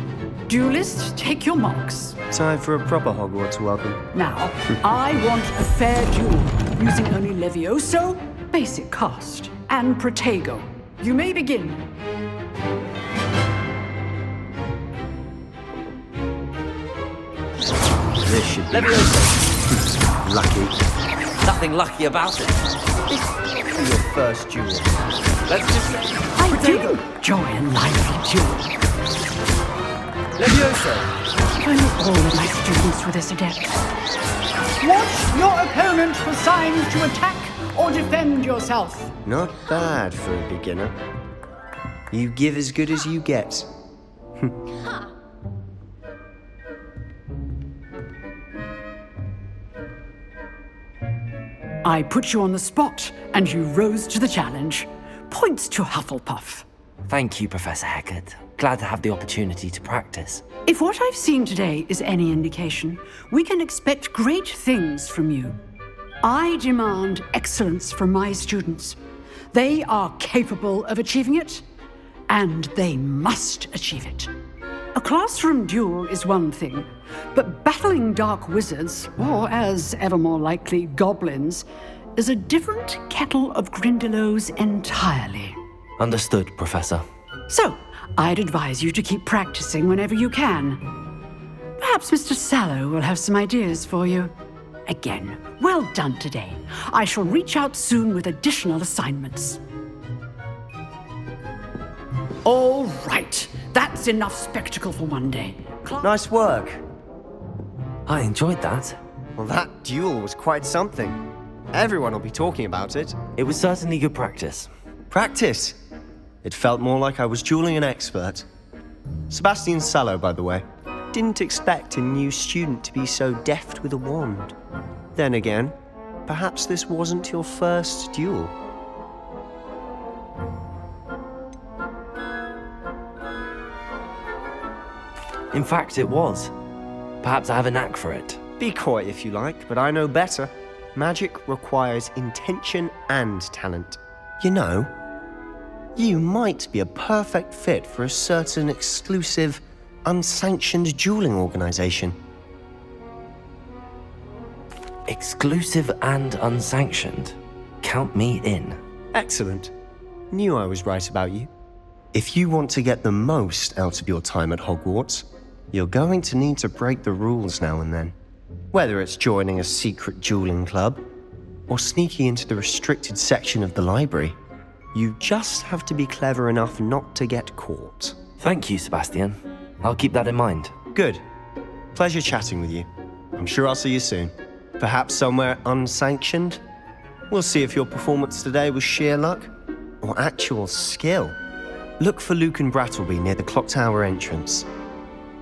Duelists, take your marks. Time for a proper Hogwarts welcome. Now, I want a fair duel, using only Levioso, basic cast, and Protego. You may begin. This should be Levioso! lucky. Nothing lucky about it. This is your first duel. Let's just say... I do enjoy a lively duel. Levioso! I know all of my students with this adept. Watch your opponent for signs to attack or defend yourself. Not bad for a beginner. You give as good as you get. I put you on the spot, and you rose to the challenge. Points to Hufflepuff. Thank you, Professor Hecat. Glad to have the opportunity to practice. If what I've seen today is any indication, we can expect great things from you. I demand excellence from my students. They are capable of achieving it, and they must achieve it. A classroom duel is one thing, but battling dark wizards, or as ever more likely, goblins, is a different kettle of Grindylows entirely. Understood, Professor. So, I'd advise you to keep practicing whenever you can. Perhaps Mr. Sallow will have some ideas for you. Again, well done today. I shall reach out soon with additional assignments. All right, that's enough spectacle for one day. Nice work. I enjoyed that. Well, that duel was quite something. Everyone will be talking about it. It was certainly good practice. Practice? It felt more like I was dueling an expert. Sebastian Sallow, by the way. Didn't expect a new student to be so deft with a wand. Then again, perhaps this wasn't your first duel. In fact, it was. Perhaps I have a knack for it. Be coy if you like, but I know better. Magic requires intention and talent. You know, you might be a perfect fit for a certain exclusive, unsanctioned dueling organization. Exclusive and unsanctioned. Count me in. Excellent. Knew I was right about you. If you want to get the most out of your time at Hogwarts, you're going to need to break the rules now and then. Whether it's joining a secret dueling club, or sneaking into the restricted section of the library, you just have to be clever enough not to get caught. Thank you, Sebastian. I'll keep that in mind. Good. Pleasure chatting with you. I'm sure I'll see you soon. Perhaps somewhere unsanctioned? We'll see if your performance today was sheer luck or actual skill. Look for Luke and Brattleby near the clock tower entrance,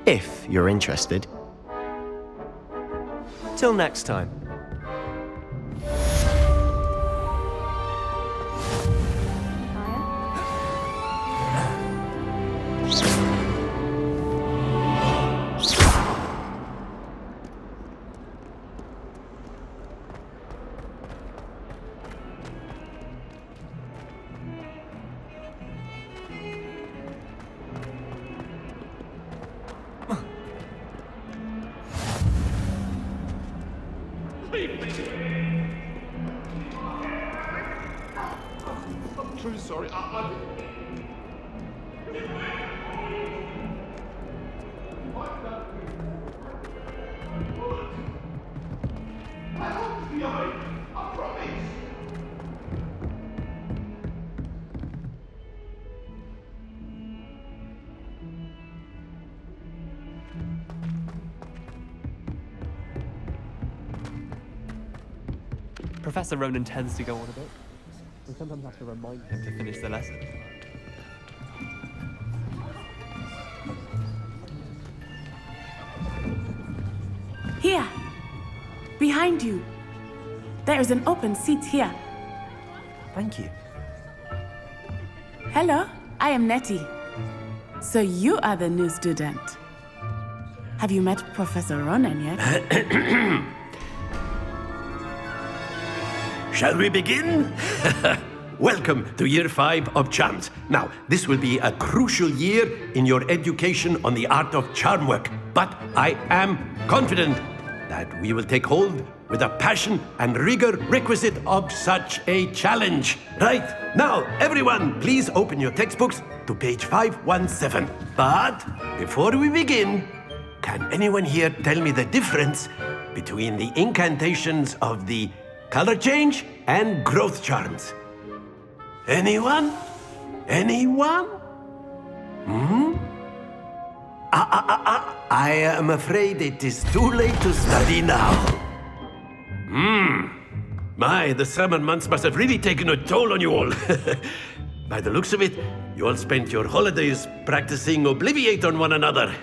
if you're interested. Till next time. I'm truly sorry. I promise. Professor Ronan tends to go on a bit. We sometimes have to remind him to finish the lesson. Here! Behind you! There is an open seat here. Thank you. Hello, I am Nettie. So you are the new student. Have you met Professor Ronan yet? Shall we begin? Welcome to Year 5 of Charms. Now, this will be a crucial year in your education on the art of charm work, but I am confident that we will take hold with the passion and rigor requisite of such a challenge. Right, now, everyone, please open your textbooks to page 517. But before we begin, can anyone here tell me the difference between the incantations of the color change and growth charms? Anyone? Anyone? I am afraid it is too late to study now. My, the summer months must have really taken a toll on you all. By the looks of it, you all spent your holidays practicing Obliviate on one another.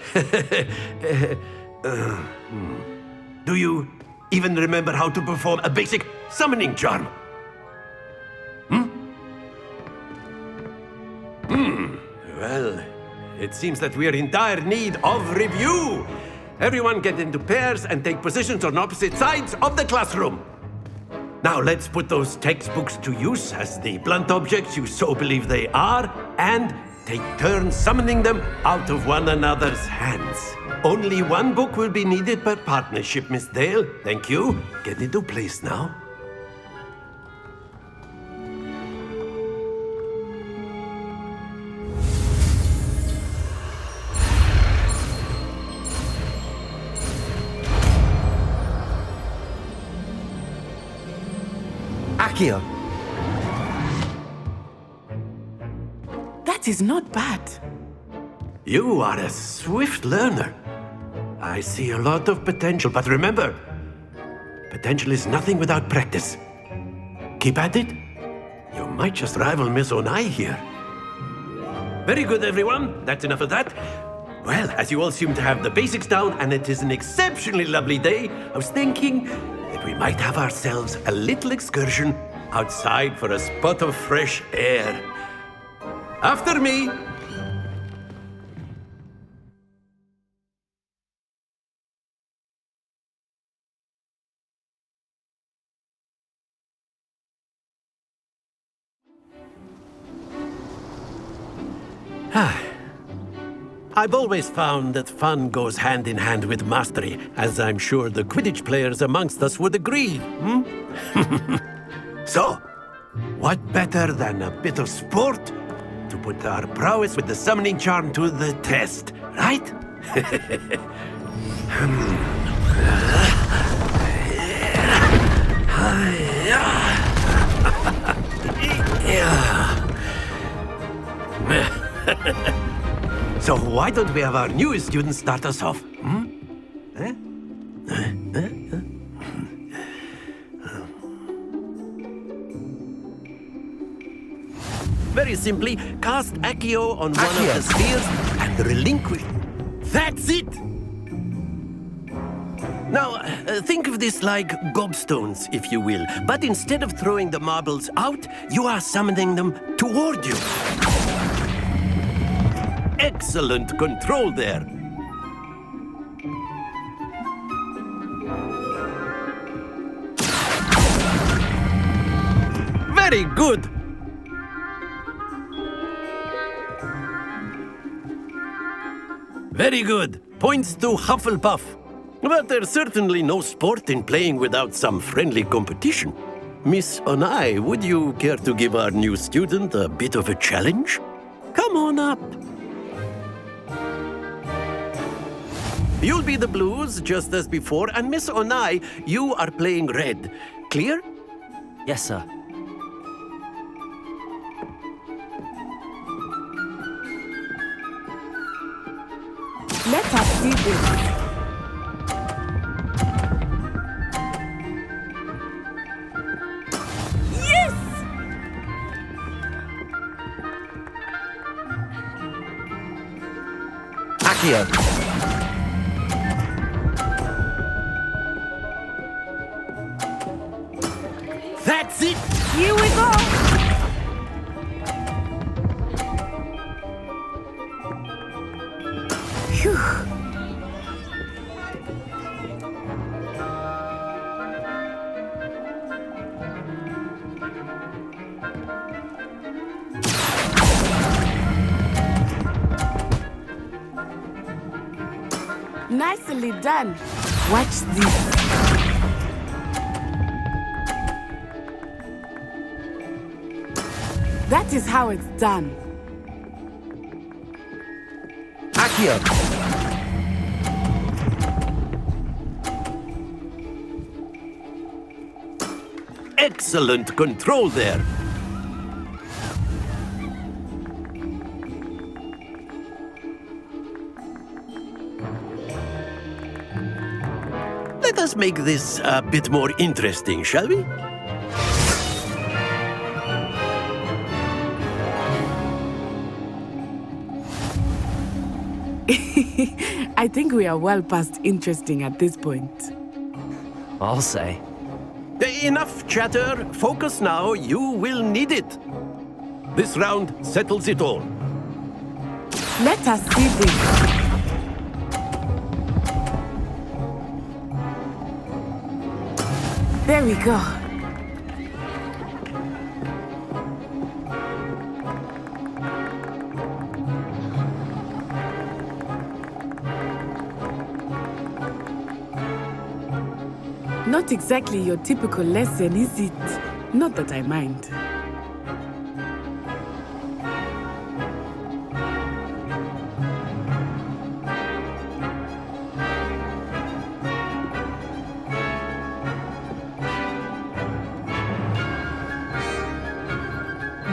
Do you even remember how to perform a basic summoning charm? Well, it seems that we are in dire need of review. Everyone get into pairs and take positions on opposite sides of the classroom. Now let's put those textbooks to use as the blunt objects you so believe they are, and take turns summoning them out of one another's hands. Only one book will be needed per partnership, Miss Dale. Thank you. Get into place now. Accio. That is not bad. You are a swift learner. I see a lot of potential, but remember, potential is nothing without practice. Keep at it. You might just rival Miss Onai here. Very good, everyone. That's enough of that. Well, as you all seem to have the basics down, and it is an exceptionally lovely day, I was thinking that we might have ourselves a little excursion outside for a spot of fresh air. After me. I've always found that fun goes hand in hand with mastery, as I'm sure the Quidditch players amongst us would agree. So, what better than a bit of sport to put our prowess with the summoning charm to the test, right? So why don't we have our newest student start us off? Very simply, cast Accio on one of the spheres and relinquish. That's it! Now, think of this like gobstones, if you will. But instead of throwing the marbles out, you are summoning them toward you. Excellent control there. Very good. Very good. Points to Hufflepuff. But there's certainly no sport in playing without some friendly competition. Miss Onai, would you care to give our new student a bit of a challenge? Come on up. You'll be the blues, just as before, and Miss Onai, you are playing red. Clear? Yes, sir. Let us see this. Yes! Accio. That's it! Here we go! Phew. Nicely done. Watch this. That is how it's done. Accio. Excellent control there. Let us make this a bit more interesting, shall we? I think we are well past interesting at this point. I'll say. Enough chatter. Focus now. You will need it. This round settles it all. Let us see this. There we go. Not exactly your typical lesson, is it? Not that I mind.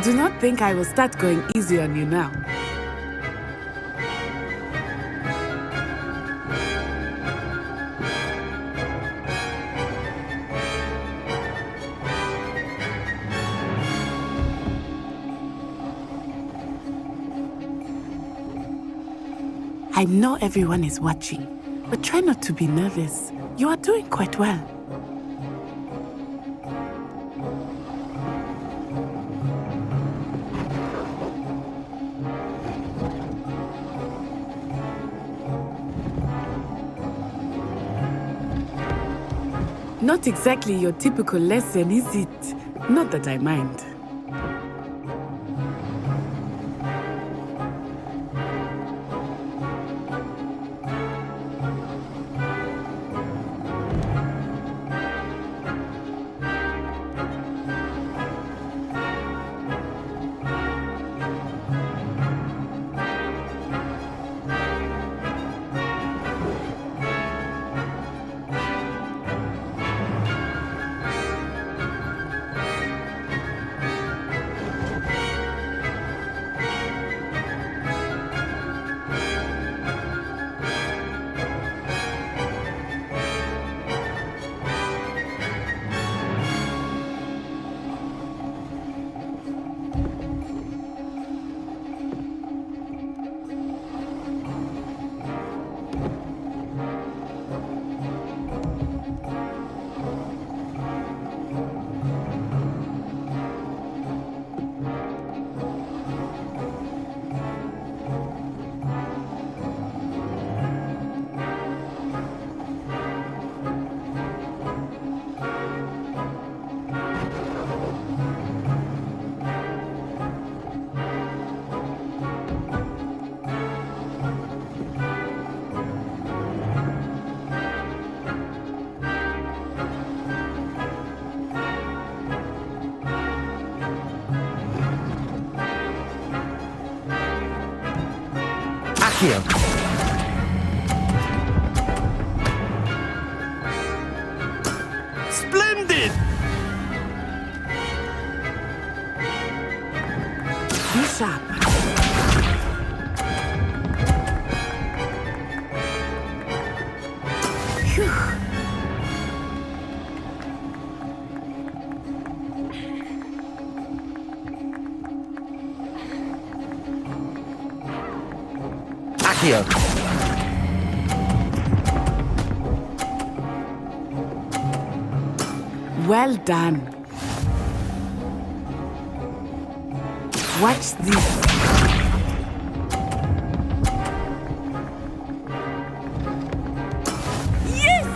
Do not think I will start going easy on you now. I know everyone is watching, but try not to be nervous. You are doing quite well. Not exactly your typical lesson, is it? Not that I mind. Here. Splendid! Be sharp. Phew. Here. Well done. Watch this. Yes!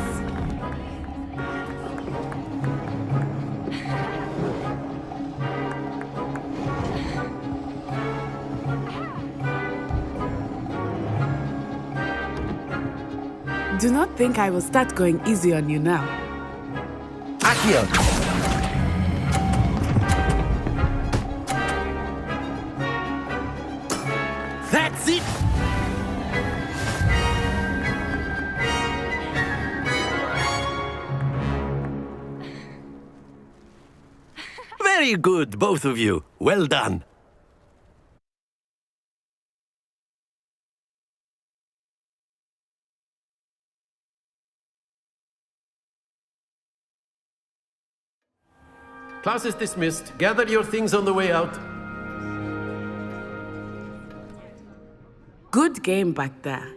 Do not think I will start going easy on you now. Accio! That's it! Very good, both of you. Well done. Class is dismissed. Gather your things on the way out. Good game back there.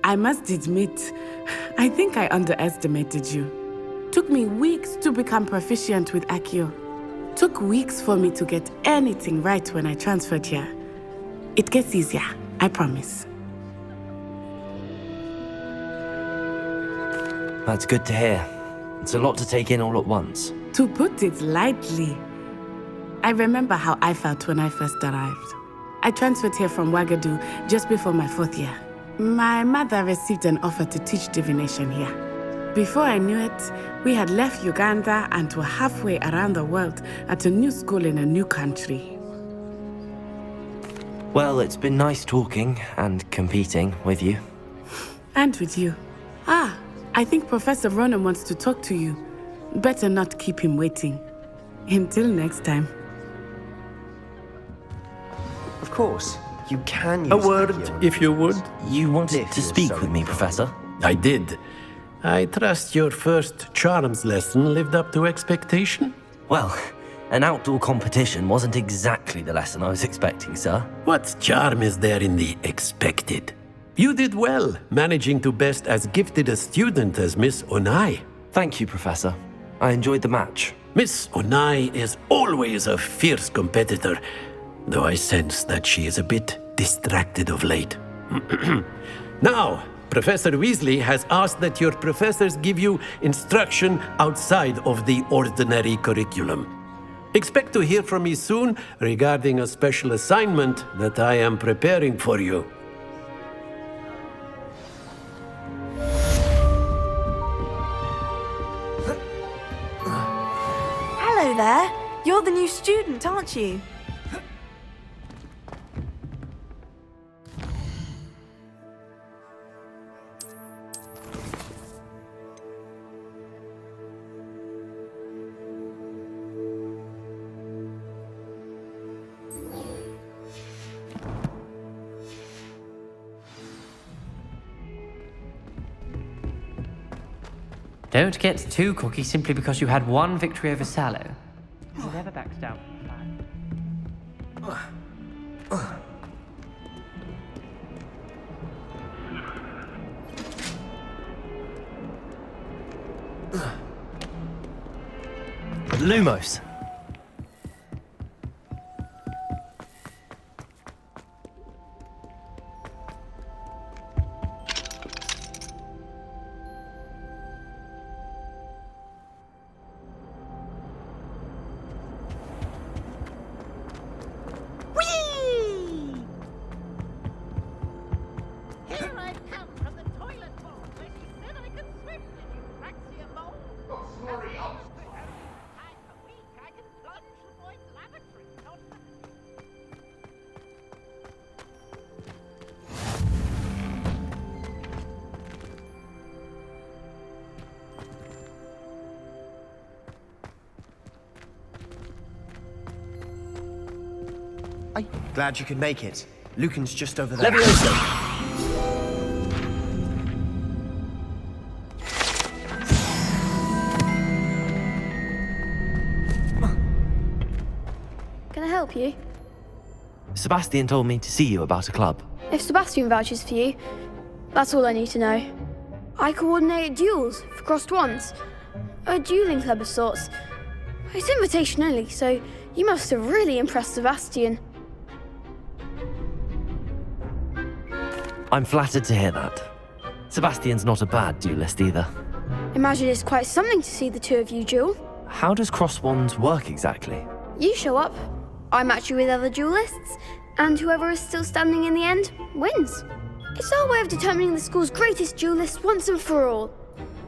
I must admit, I think I underestimated you. Took me weeks to become proficient with Accio. Took weeks for me to get anything right when I transferred here. It gets easier, I promise. That's good to hear. It's a lot to take in all at once. To put it lightly, I remember how I felt when I first arrived. I transferred here from Ouagadougou just before my 4th year. My mother received an offer to teach divination here. Before I knew it, we had left Uganda and were halfway around the world at a new school in a new country. Well, it's been nice talking and competing with you. And with you. Ah, I think Professor Ronan wants to talk to you. Better not keep him waiting. Until next time. Of course, you can use A word, Accio. if you would. You wanted If to you're speak so with me, inclined. Professor? I did. I trust your first charms lesson lived up to expectation? Well, an outdoor competition wasn't exactly the lesson I was expecting, sir. What charm is there in the expected? You did well, managing to best as gifted a student as Miss Onai. Thank you, Professor. I enjoyed the match. Miss Onai is always a fierce competitor, though I sense that she is a bit distracted of late. Now, Professor Weasley has asked that your professors give you instruction outside of the ordinary curriculum. Expect to hear from me soon regarding a special assignment that I am preparing for you. Hello there. You're the new student, aren't you? Don't get too cocky simply because you had one victory over Sallow. He never backs down from the flag. Lumos. Glad you could make it. Lucan's just over there. Levioso! Can I help you? Sebastian told me to see you about a club. If Sebastian vouches for you, that's all I need to know. I coordinate duels for crossed wands. A dueling club of sorts. It's invitation only, so you must have really impressed Sebastian. I'm flattered to hear that. Sebastian's not a bad duelist either. Imagine it's quite something to see the two of you duel. How does cross wands work exactly? You show up, I match you with other duelists, and whoever is still standing in the end wins. It's our way of determining the school's greatest duelist once and for all.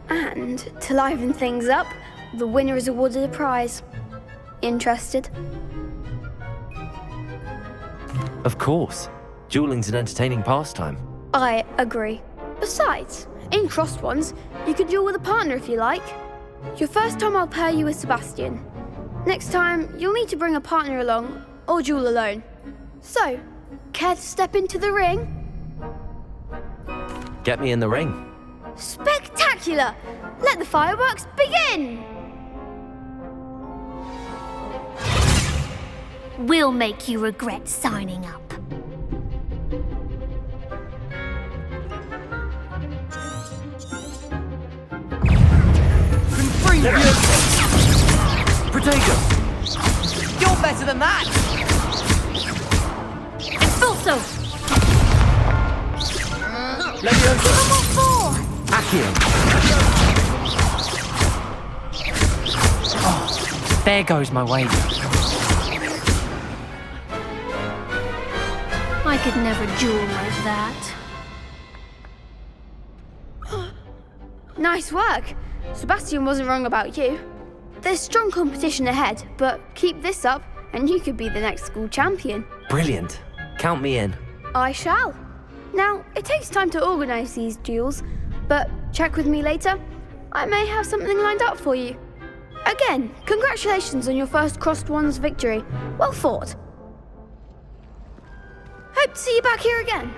And to liven things up, the winner is awarded a prize. Interested? Of course. Dueling's an entertaining pastime. I agree. Besides, in crossed ones, you can duel with a partner if you like. Your first time I'll pair you with Sebastian. Next time, you'll need to bring a partner along, or duel alone. So, care to step into the ring? Get me in the ring. Spectacular! Let the fireworks begin! We'll make you regret signing up. Protego! You're better than that! Expulso! Levioso! Accio! Oh, there goes my wager. I could never duel like that. Nice work. Sebastian wasn't wrong about you. There's strong competition ahead, but keep this up and you could be the next school champion. Brilliant. Count me in. I shall. Now, it takes time to organise these duels, but check with me later. I may have something lined up for you. Again, congratulations on your first crossed wands victory. Well fought. Hope to see you back here again.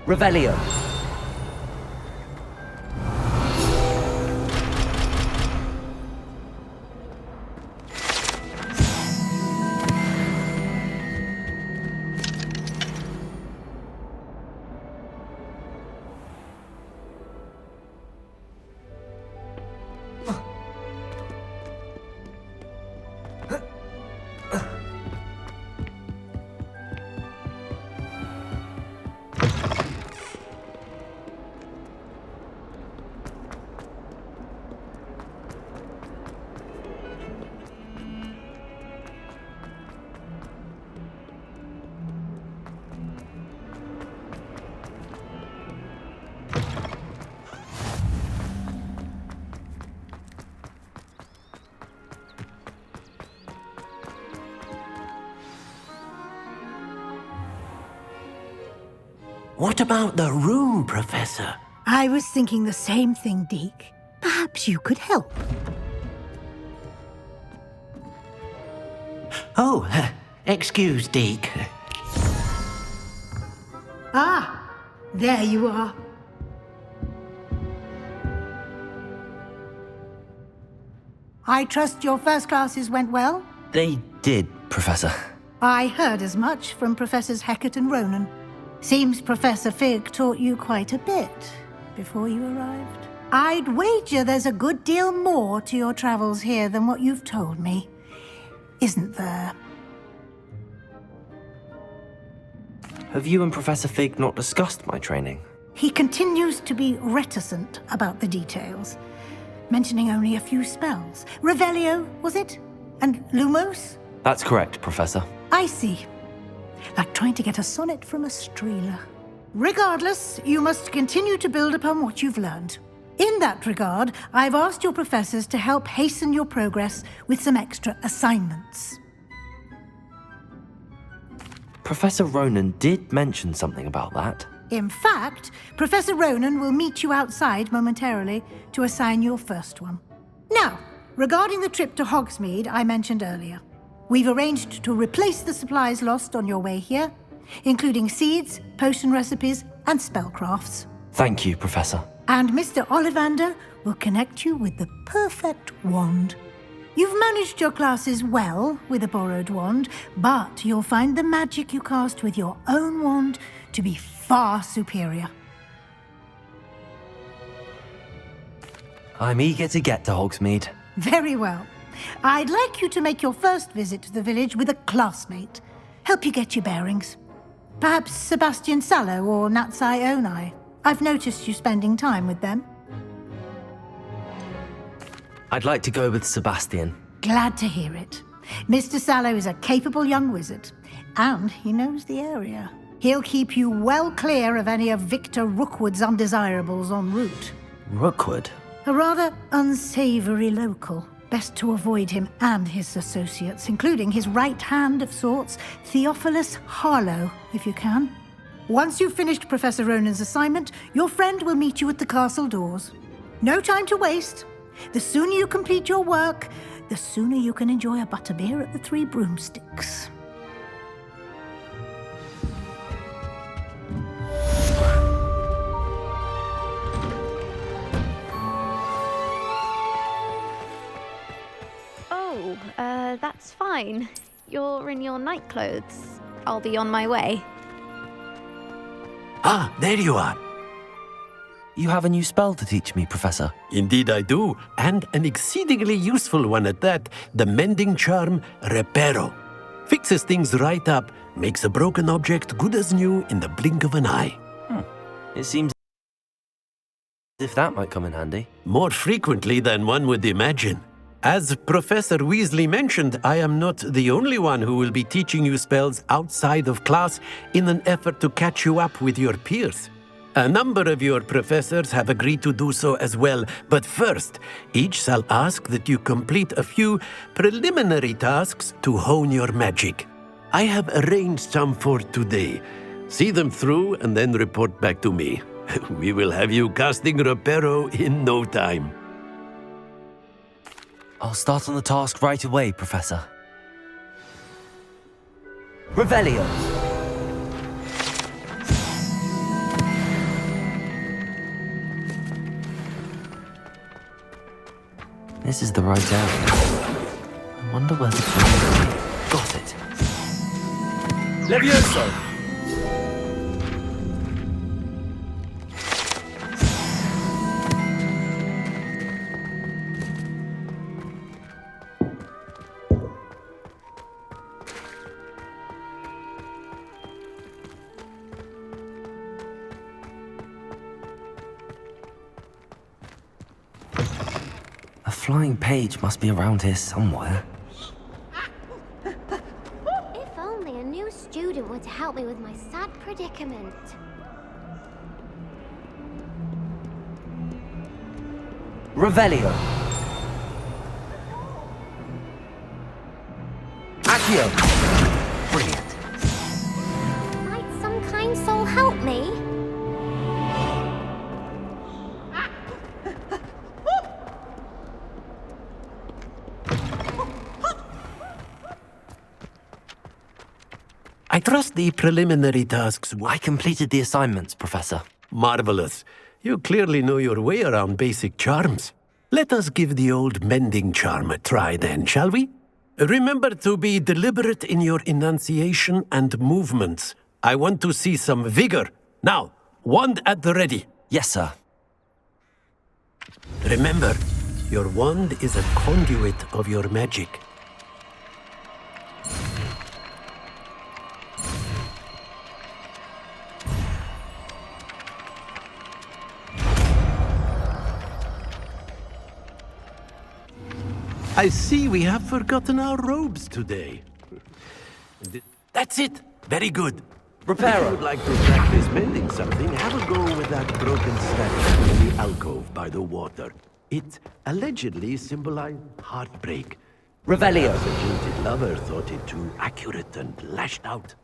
Revelio. What about the room, Professor? I was thinking the same thing, Deke. Perhaps you could help. Oh, excuse, Deke. Ah, there you are. I trust your first classes went well? They did, Professor. I heard as much from Professors Hecat and Ronan. Seems Professor Fig taught you quite a bit before you arrived. I'd wager there's a good deal more to your travels here than what you've told me. Isn't there? Have you and Professor Fig not discussed my training? He continues to be reticent about the details, mentioning only a few spells. Revelio, was it? And Lumos? That's correct, Professor. I see. Like trying to get a sonnet from a streeler. Regardless, you must continue to build upon what you've learned. In that regard, I've asked your professors to help hasten your progress with some extra assignments. Professor Ronan did mention something about that. In fact, Professor Ronan will meet you outside momentarily to assign your first one. Now, regarding the trip to Hogsmeade I mentioned earlier, we've arranged to replace the supplies lost on your way here, including seeds, potion recipes, and spellcrafts. Thank you, Professor. And Mr. Ollivander will connect you with the perfect wand. You've managed your classes well with a borrowed wand, but you'll find the magic you cast with your own wand to be far superior. I'm eager to get to Hogsmeade. Very well. I'd like you to make your first visit to the village with a classmate. Help you get your bearings. Perhaps Sebastian Sallow or Natsai Onai. I've noticed you spending time with them. I'd like to go with Sebastian. Glad to hear it. Mr. Sallow is a capable young wizard, and he knows the area. He'll keep you well clear of any of Victor Rookwood's undesirables en route. Rookwood? A rather unsavory local. Best to avoid him and his associates, including his right hand of sorts, Theophilus Harlow, if you can. Once you've finished Professor Ronan's assignment, your friend will meet you at the castle doors. No time to waste. The sooner you complete your work, the sooner you can enjoy a butterbeer at the Three Broomsticks. Oh, that's fine. You're in your night clothes. I'll be on my way. Ah, there you are. You have a new spell to teach me, Professor. Indeed I do, and an exceedingly useful one at that, the mending charm Reparo. Fixes things right up, makes a broken object good as new in the blink of an eye. It seems as if that might come in handy. More frequently than one would imagine. As Professor Weasley mentioned, I am not the only one who will be teaching you spells outside of class in an effort to catch you up with your peers. A number of your professors have agreed to do so as well, but first, each shall ask that you complete a few preliminary tasks to hone your magic. I have arranged some for today. See them through and then report back to me. We will have you casting Reparo in no time. I'll start on the task right away, Professor. Revelio. This is the right area. I wonder where the... Got it. Levioso! A flying page must be around here somewhere. If only a new student were to help me with my sad predicament. Revelio. Accio. Brilliant. Might some kind soul help me? I trust the preliminary tasks. I completed the assignments, Professor. Marvelous. You clearly know your way around basic charms. Let us give the old mending charm a try then, shall we? Remember to be deliberate in your enunciation and movements. I want to see some vigor. Now, wand at the ready. Yes, sir. Remember, your wand is a conduit of your magic. I see we have forgotten our robes today. That's it. Very good. If you would like to practice mending something, have a go with that broken statue in the alcove by the water. It allegedly symbolized heartbreak. Revelio. Perhaps a jilted lover thought it too accurate and lashed out.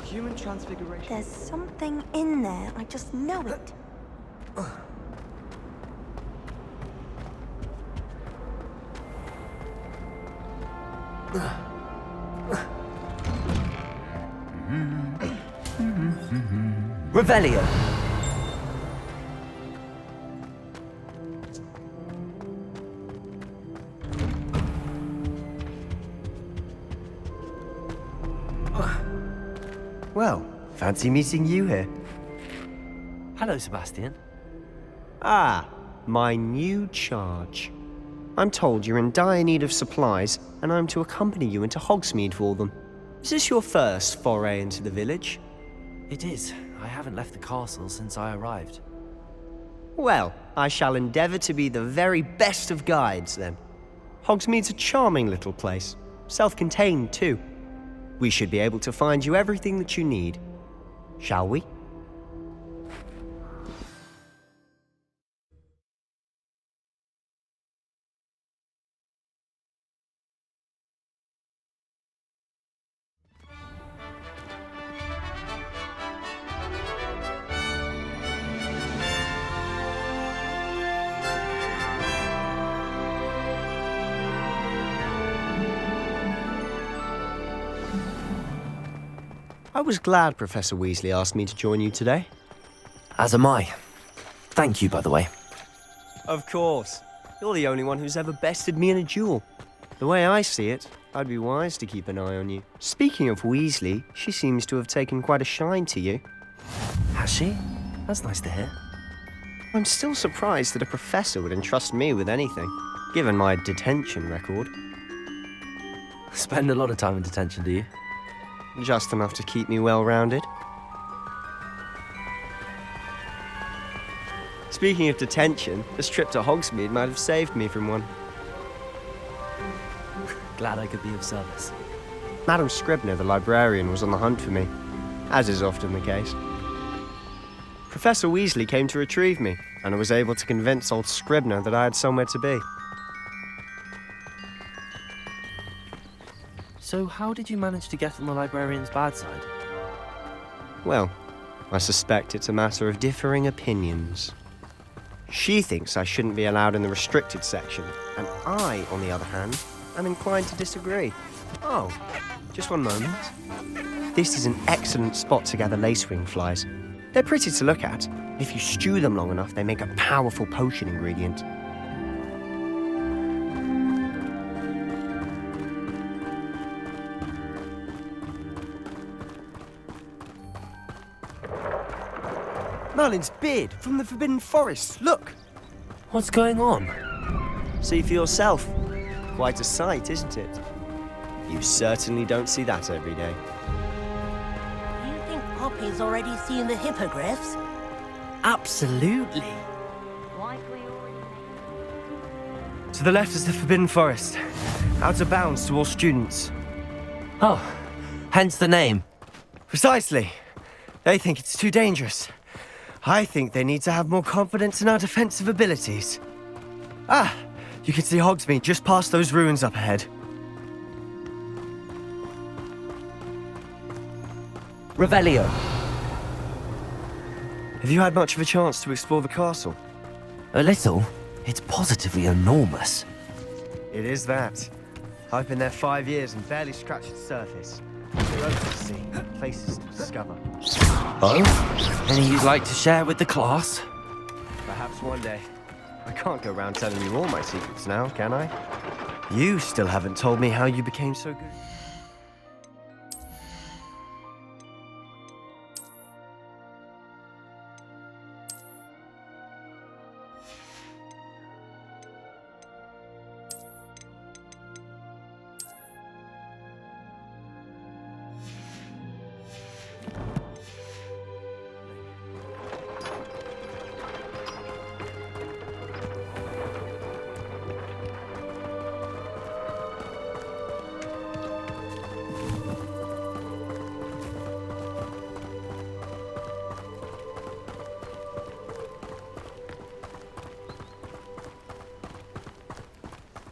Human transfiguration. There's something in there. I just know it. Revelio. Well, fancy meeting you here. Hello, Sebastian. Ah, my new charge. I'm told you're in dire need of supplies, and I'm to accompany you into Hogsmeade for them. Is this your first foray into the village? It is. I haven't left the castle since I arrived. Well, I shall endeavour to be the very best of guides, then. Hogsmeade's a charming little place. Self-contained, too. We should be able to find you everything that you need. Shall we? I was glad Professor Weasley asked me to join you today. As am I. Thank you, by the way. Of course. You're the only one who's ever bested me in a duel. The way I see it, I'd be wise to keep an eye on you. Speaking of Weasley, she seems to have taken quite a shine to you. Has she? That's nice to hear. I'm still surprised that a professor would entrust me with anything. given my detention record. Spend a lot of time in detention, do you? Just enough to keep me well-rounded. Speaking of detention, this trip to Hogsmeade might have saved me from one. Glad I could be of service. Madam Scribner, the librarian, was on the hunt for me, as is often the case. Professor Weasley came to retrieve me, and I was able to convince old Scribner that I had somewhere to be. So how did you manage to get on the librarian's bad side? Well, I suspect it's a matter of differing opinions. She thinks I shouldn't be allowed in the restricted section, and I, on the other hand, am inclined to disagree. Oh, just one moment. This is an excellent spot to gather lacewing flies. They're pretty to look at. If you stew them long enough, they make a powerful potion ingredient. Merlin's beard from the Forbidden Forest. Look! What's going on? See for yourself. Quite a sight, isn't it? You certainly don't see that every day. Do you think Poppy's already seen the hippogriffs? Absolutely. To the left is the Forbidden Forest. Out of bounds to all students. Oh, hence the name. Precisely. They think it's too dangerous. I think they need to have more confidence in our defensive abilities. Ah, you can see Hogsmeade just past those ruins up ahead. Revelio. Have you had much of a chance to explore the castle? A little. It's positively enormous. It is that. I've been there 5 years and barely scratched the surface. Roads to see, places to discover. Oh? Any you'd like to share with the class? Perhaps one day. I can't go around telling you all my secrets now, can I? You still haven't told me how you became so good.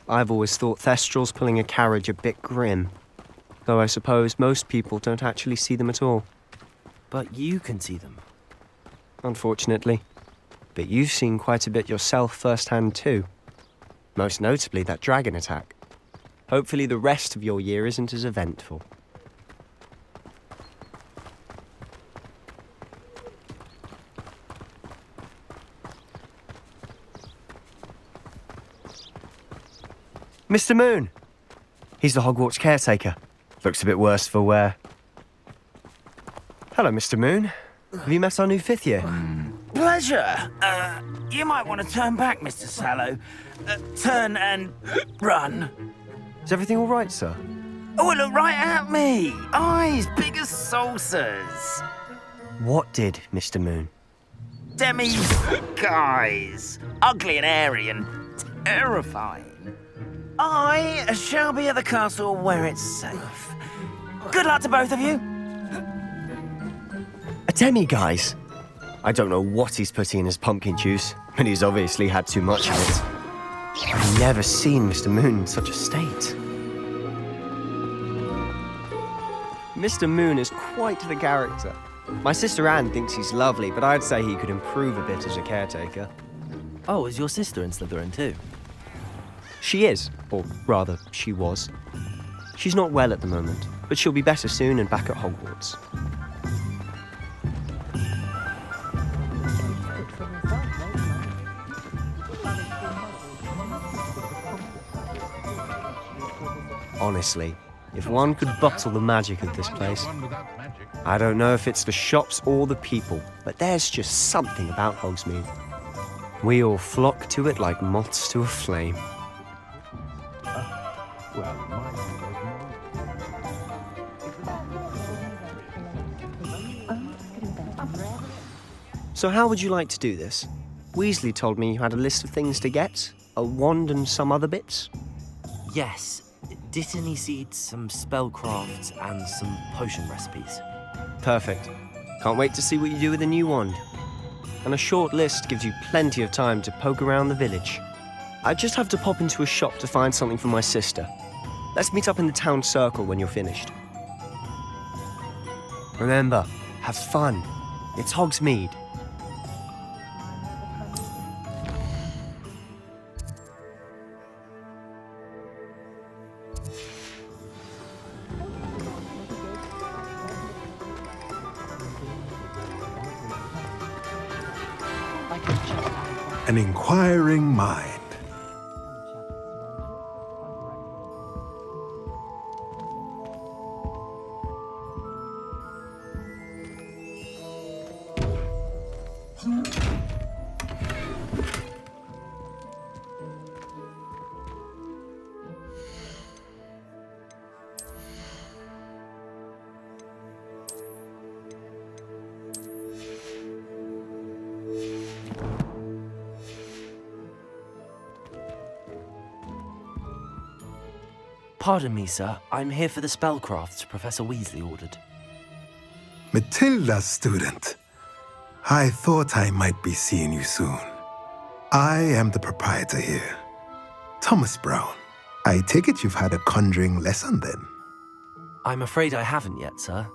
I've always thought Thestrals pulling a carriage a bit grim, though I suppose most people don't actually see them at all. But you can see them. Unfortunately. But you've seen quite a bit yourself firsthand too. Most notably that dragon attack. Hopefully the rest of your year isn't as eventful. Mr. Moon! He's the Hogwarts caretaker. Looks a bit worse for wear. Hello, Mr. Moon. Have you met our new 5th year? Pleasure. You might want to turn back, Mr. Sallow. Turn and run. Is everything all right, sir? Oh, look right at me. Eyes big as saucers. What did, Mr. Moon? Demi's guys. Ugly and airy and terrifying. I shall be at the castle where it's safe. Good luck to both of you. A demi-guise? I don't know what he's putting in his pumpkin juice, but he's obviously had too much of it. I've never seen Mr. Moon in such a state. Mr. Moon is quite the character. My sister Anne thinks he's lovely, but I'd say he could improve a bit as a caretaker. Oh, is your sister in Slytherin too? She is, or rather, she was. She's not well at the moment, but she'll be better soon and back at Hogwarts. Honestly, if one could bottle the magic of this place. I don't know if it's the shops or the people, but there's just something about Hogsmeade. We all flock to it like moths to a flame. So how would you like to do this? Weasley told me you had a list of things to get, a wand and some other bits. Yes. Dittany seeds, some spellcrafts, and some potion recipes. Perfect. Can't wait to see what you do with the new wand. And a short list gives you plenty of time to poke around the village. I just have to pop into a shop to find something for my sister. Let's meet up in the town circle when you're finished. Remember, have fun. It's Hogsmeade. An inquiring mind. Pardon me, sir. I'm here for the spellcrafts Professor Weasley ordered. Matilda's student. I thought I might be seeing you soon. I am the proprietor here, Thomas Brown. I take it you've had a conjuring lesson then? I'm afraid I haven't yet, sir.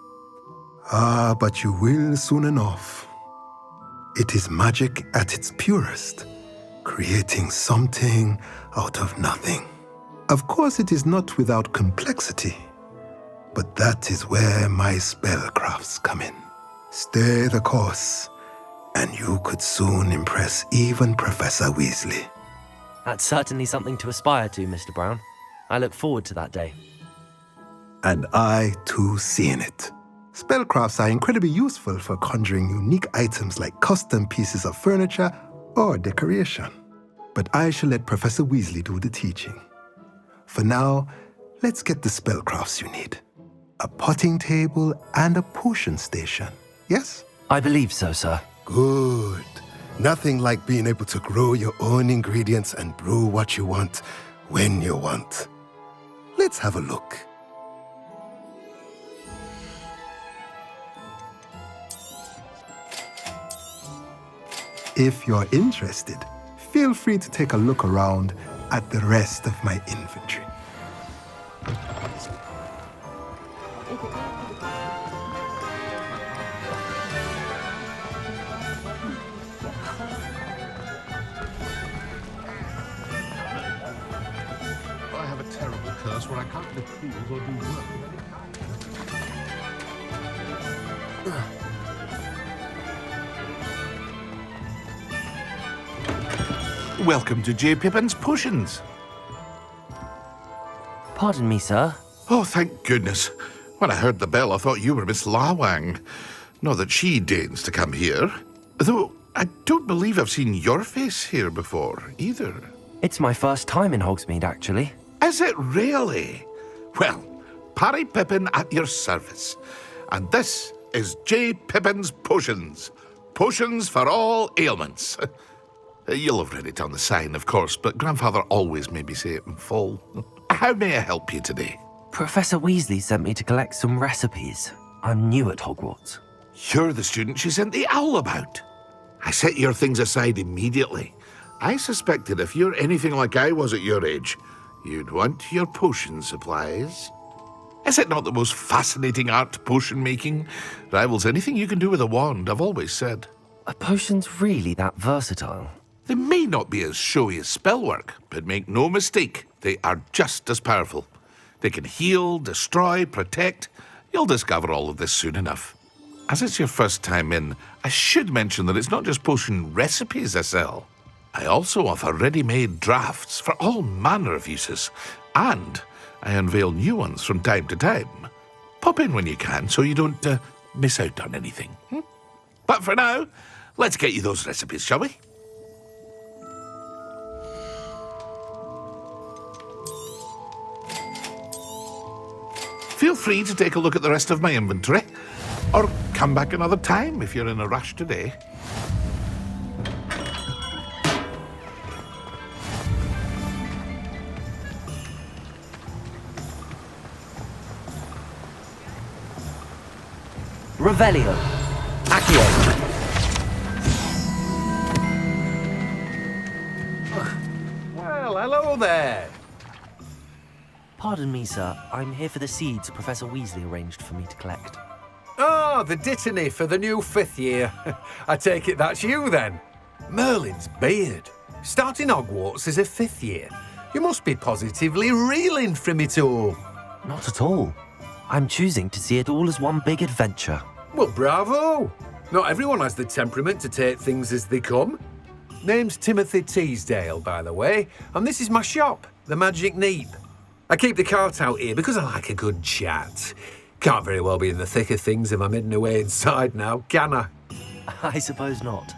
Ah, but you will soon enough. It is magic at its purest, creating something out of nothing. Of course, it is not without complexity, but that is where my spellcrafts come in. Stay the course, and you could soon impress even Professor Weasley. That's certainly something to aspire to, Mr. Brown. I look forward to that day. And I, too, seeing it. Spellcrafts are incredibly useful for conjuring unique items like custom pieces of furniture or decoration. But I shall let Professor Weasley do the teaching. For now, let's get the spellcrafts you need. A potting table and a potion station, yes? I believe so, sir. Good. Nothing like being able to grow your own ingredients and brew what you want when you want. Let's have a look. If you're interested, feel free to take a look around at the rest of my inventory. I have a terrible curse where I can't lift tools or do work of any kind. Welcome to J. Pippin's Potions. Pardon me, sir. Oh, thank goodness. When I heard the bell, I thought you were Miss Lawang. Not that she deigns to come here. Though, I don't believe I've seen your face here before, either. It's my first time in Hogsmeade, actually. Is it really? Well, Parry Pippin at your service. And this is J. Pippin's Potions. Potions for all ailments. You'll have read it on the sign, of course, but Grandfather always made me say it in full. How may I help you today? Professor Weasley sent me to collect some recipes. I'm new at Hogwarts. You're the student she sent the owl about. I set your things aside immediately. I suspected if you're anything like I was at your age, you'd want your potion supplies. Is it not the most fascinating art, potion making? Rivals anything you can do with a wand, I've always said. Are potions really that versatile? They may not be as showy as spellwork, but make no mistake, they are just as powerful. They can heal, destroy, protect. You'll discover all of this soon enough. As it's your first time in, I should mention that it's not just potion recipes I sell. I also offer ready-made drafts for all manner of uses, and I unveil new ones from time to time. Pop in when you can so you don't miss out on anything. But for now, let's get you those recipes, shall we? Feel free to take a look at the rest of my inventory, or come back another time if you're in a rush today. Revelio. Accio. Well, hello there. Pardon me, sir. I'm here for the seeds Professor Weasley arranged for me to collect. Ah, the dittany for the new 5th year. I take it that's you, then. Merlin's beard. Starting Hogwarts as a 5th year. You must be positively reeling from it all. Not at all. I'm choosing to see it all as one big adventure. Well, bravo. Not everyone has the temperament to take things as they come. Name's Timothy Teasdale, by the way, and this is my shop, the Magic Neep. I keep the cart out here because I like a good chat. Can't very well be in the thick of things if I'm hidden away inside now, can I? I suppose not.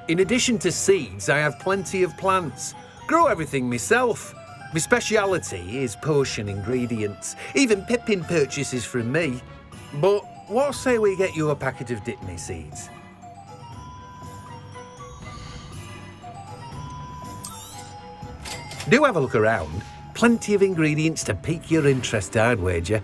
In addition to seeds, I have plenty of plants. Grow everything myself. My speciality is potion ingredients. Even Pippin purchases from me. But what say we get you a packet of Dittany seeds? Do have a look around. Plenty of ingredients to pique your interest, I'd wager.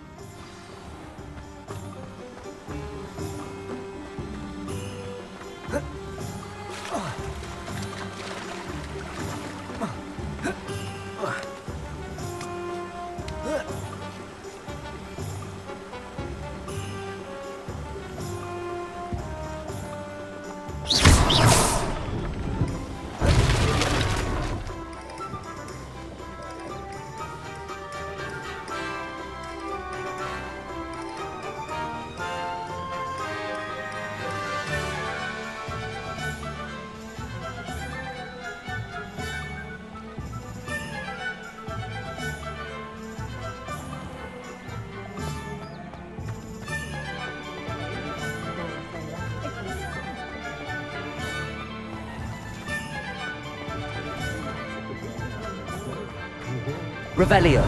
Revelio.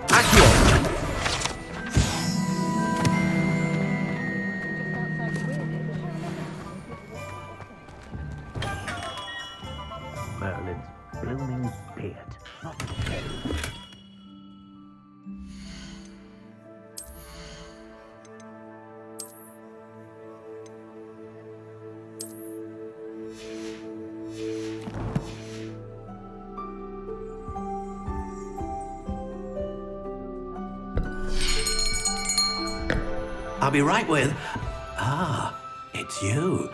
Accio. Merlin's blooming beard. I'll be right with... Ah, it's you.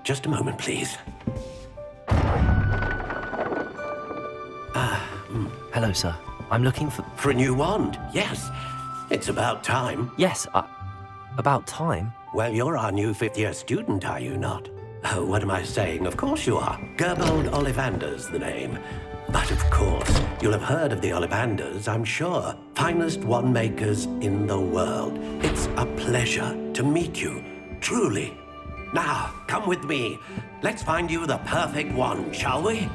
Just a moment, please. Hello, sir. I'm looking for... For a new wand, yes. It's about time. Yes, about time? Well, you're our new 5th year student, are you not? Oh, what am I saying? Of course you are. Gerbold Ollivander's the name. But of course, you'll have heard of the Ollivanders, I'm sure. Finest wand makers in the world. It's a pleasure to meet you, truly. Now, come with me. Let's find you the perfect wand, shall we?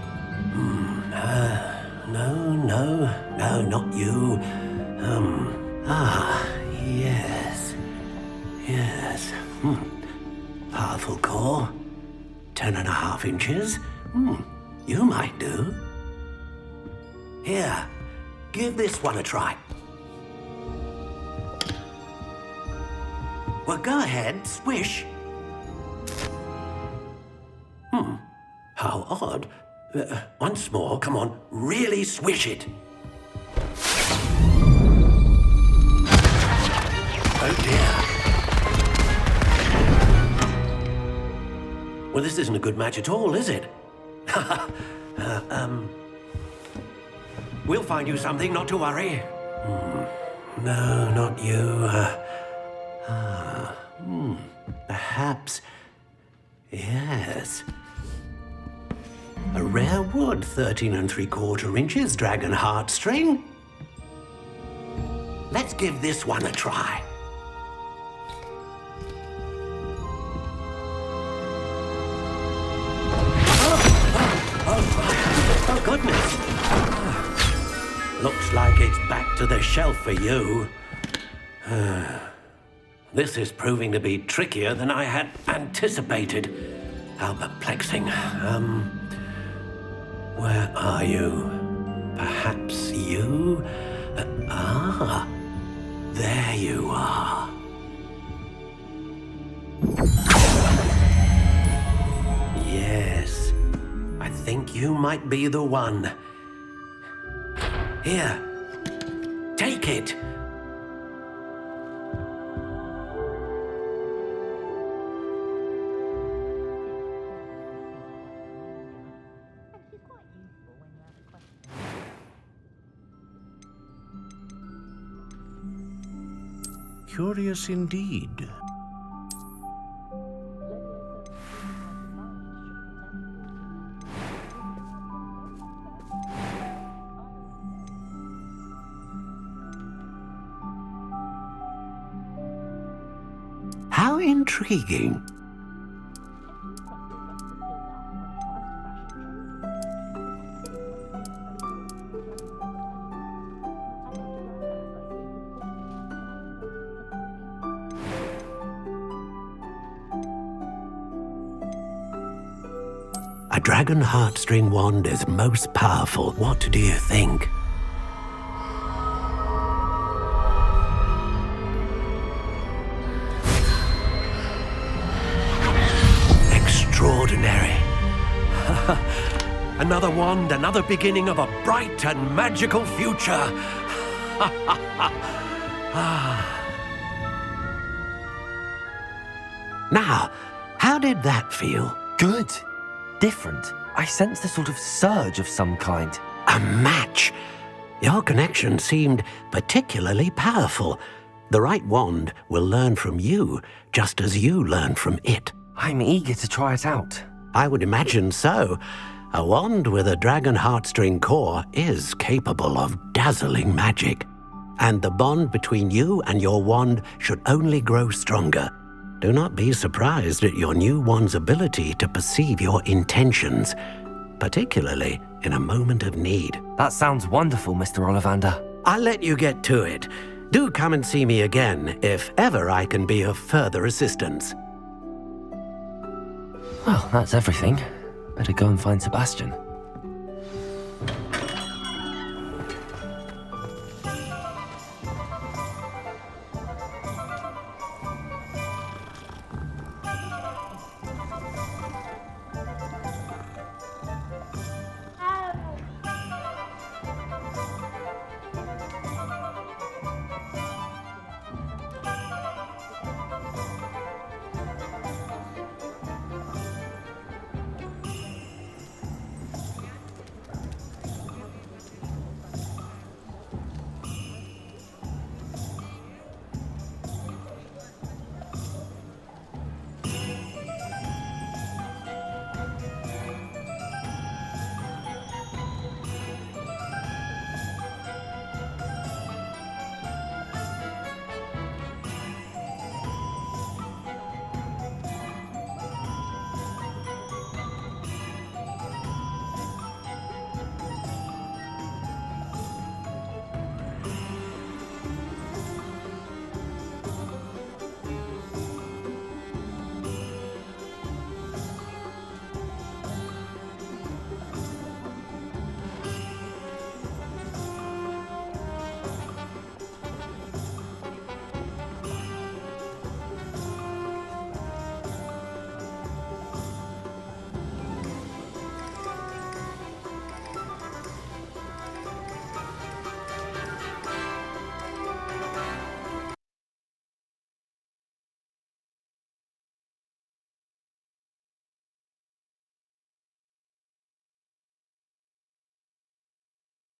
No, not you. Yes. Powerful core. 10.5 inches. You might do. Here, give this one a try. Well, go ahead, swish. How odd. Once more, come on, really swish it. Oh dear. Well, this isn't a good match at all, is it? We'll find you something, not to worry. No, not you. Perhaps. Yes. A rare wood, 13 3/4 inches, dragon heartstring. Let's give this one a try. Oh, goodness. Looks like it's back to the shelf for you. This is proving to be trickier than I had anticipated. How perplexing. Where are you? Perhaps you? There you are. Yes, I think you might be the one. Here, take it. Curious indeed. How intriguing. A dragon heartstring wand is most powerful. What do you think? Extraordinary. Another wand, another beginning of a bright and magical future. Now, how did that feel? Good. Different. I sensed a sort of surge of some kind. A match. Your connection seemed particularly powerful. The right wand will learn from you, just as you learn from it. I'm eager to try it out. I would imagine so. A wand with a dragon heartstring core is capable of dazzling magic. And the bond between you and your wand should only grow stronger. Do not be surprised at your new wand's ability to perceive your intentions, particularly in a moment of need. That sounds wonderful, Mr. Ollivander. I'll let you get to it. Do come and see me again if ever I can be of further assistance. Well, that's everything. Better go and find Sebastian.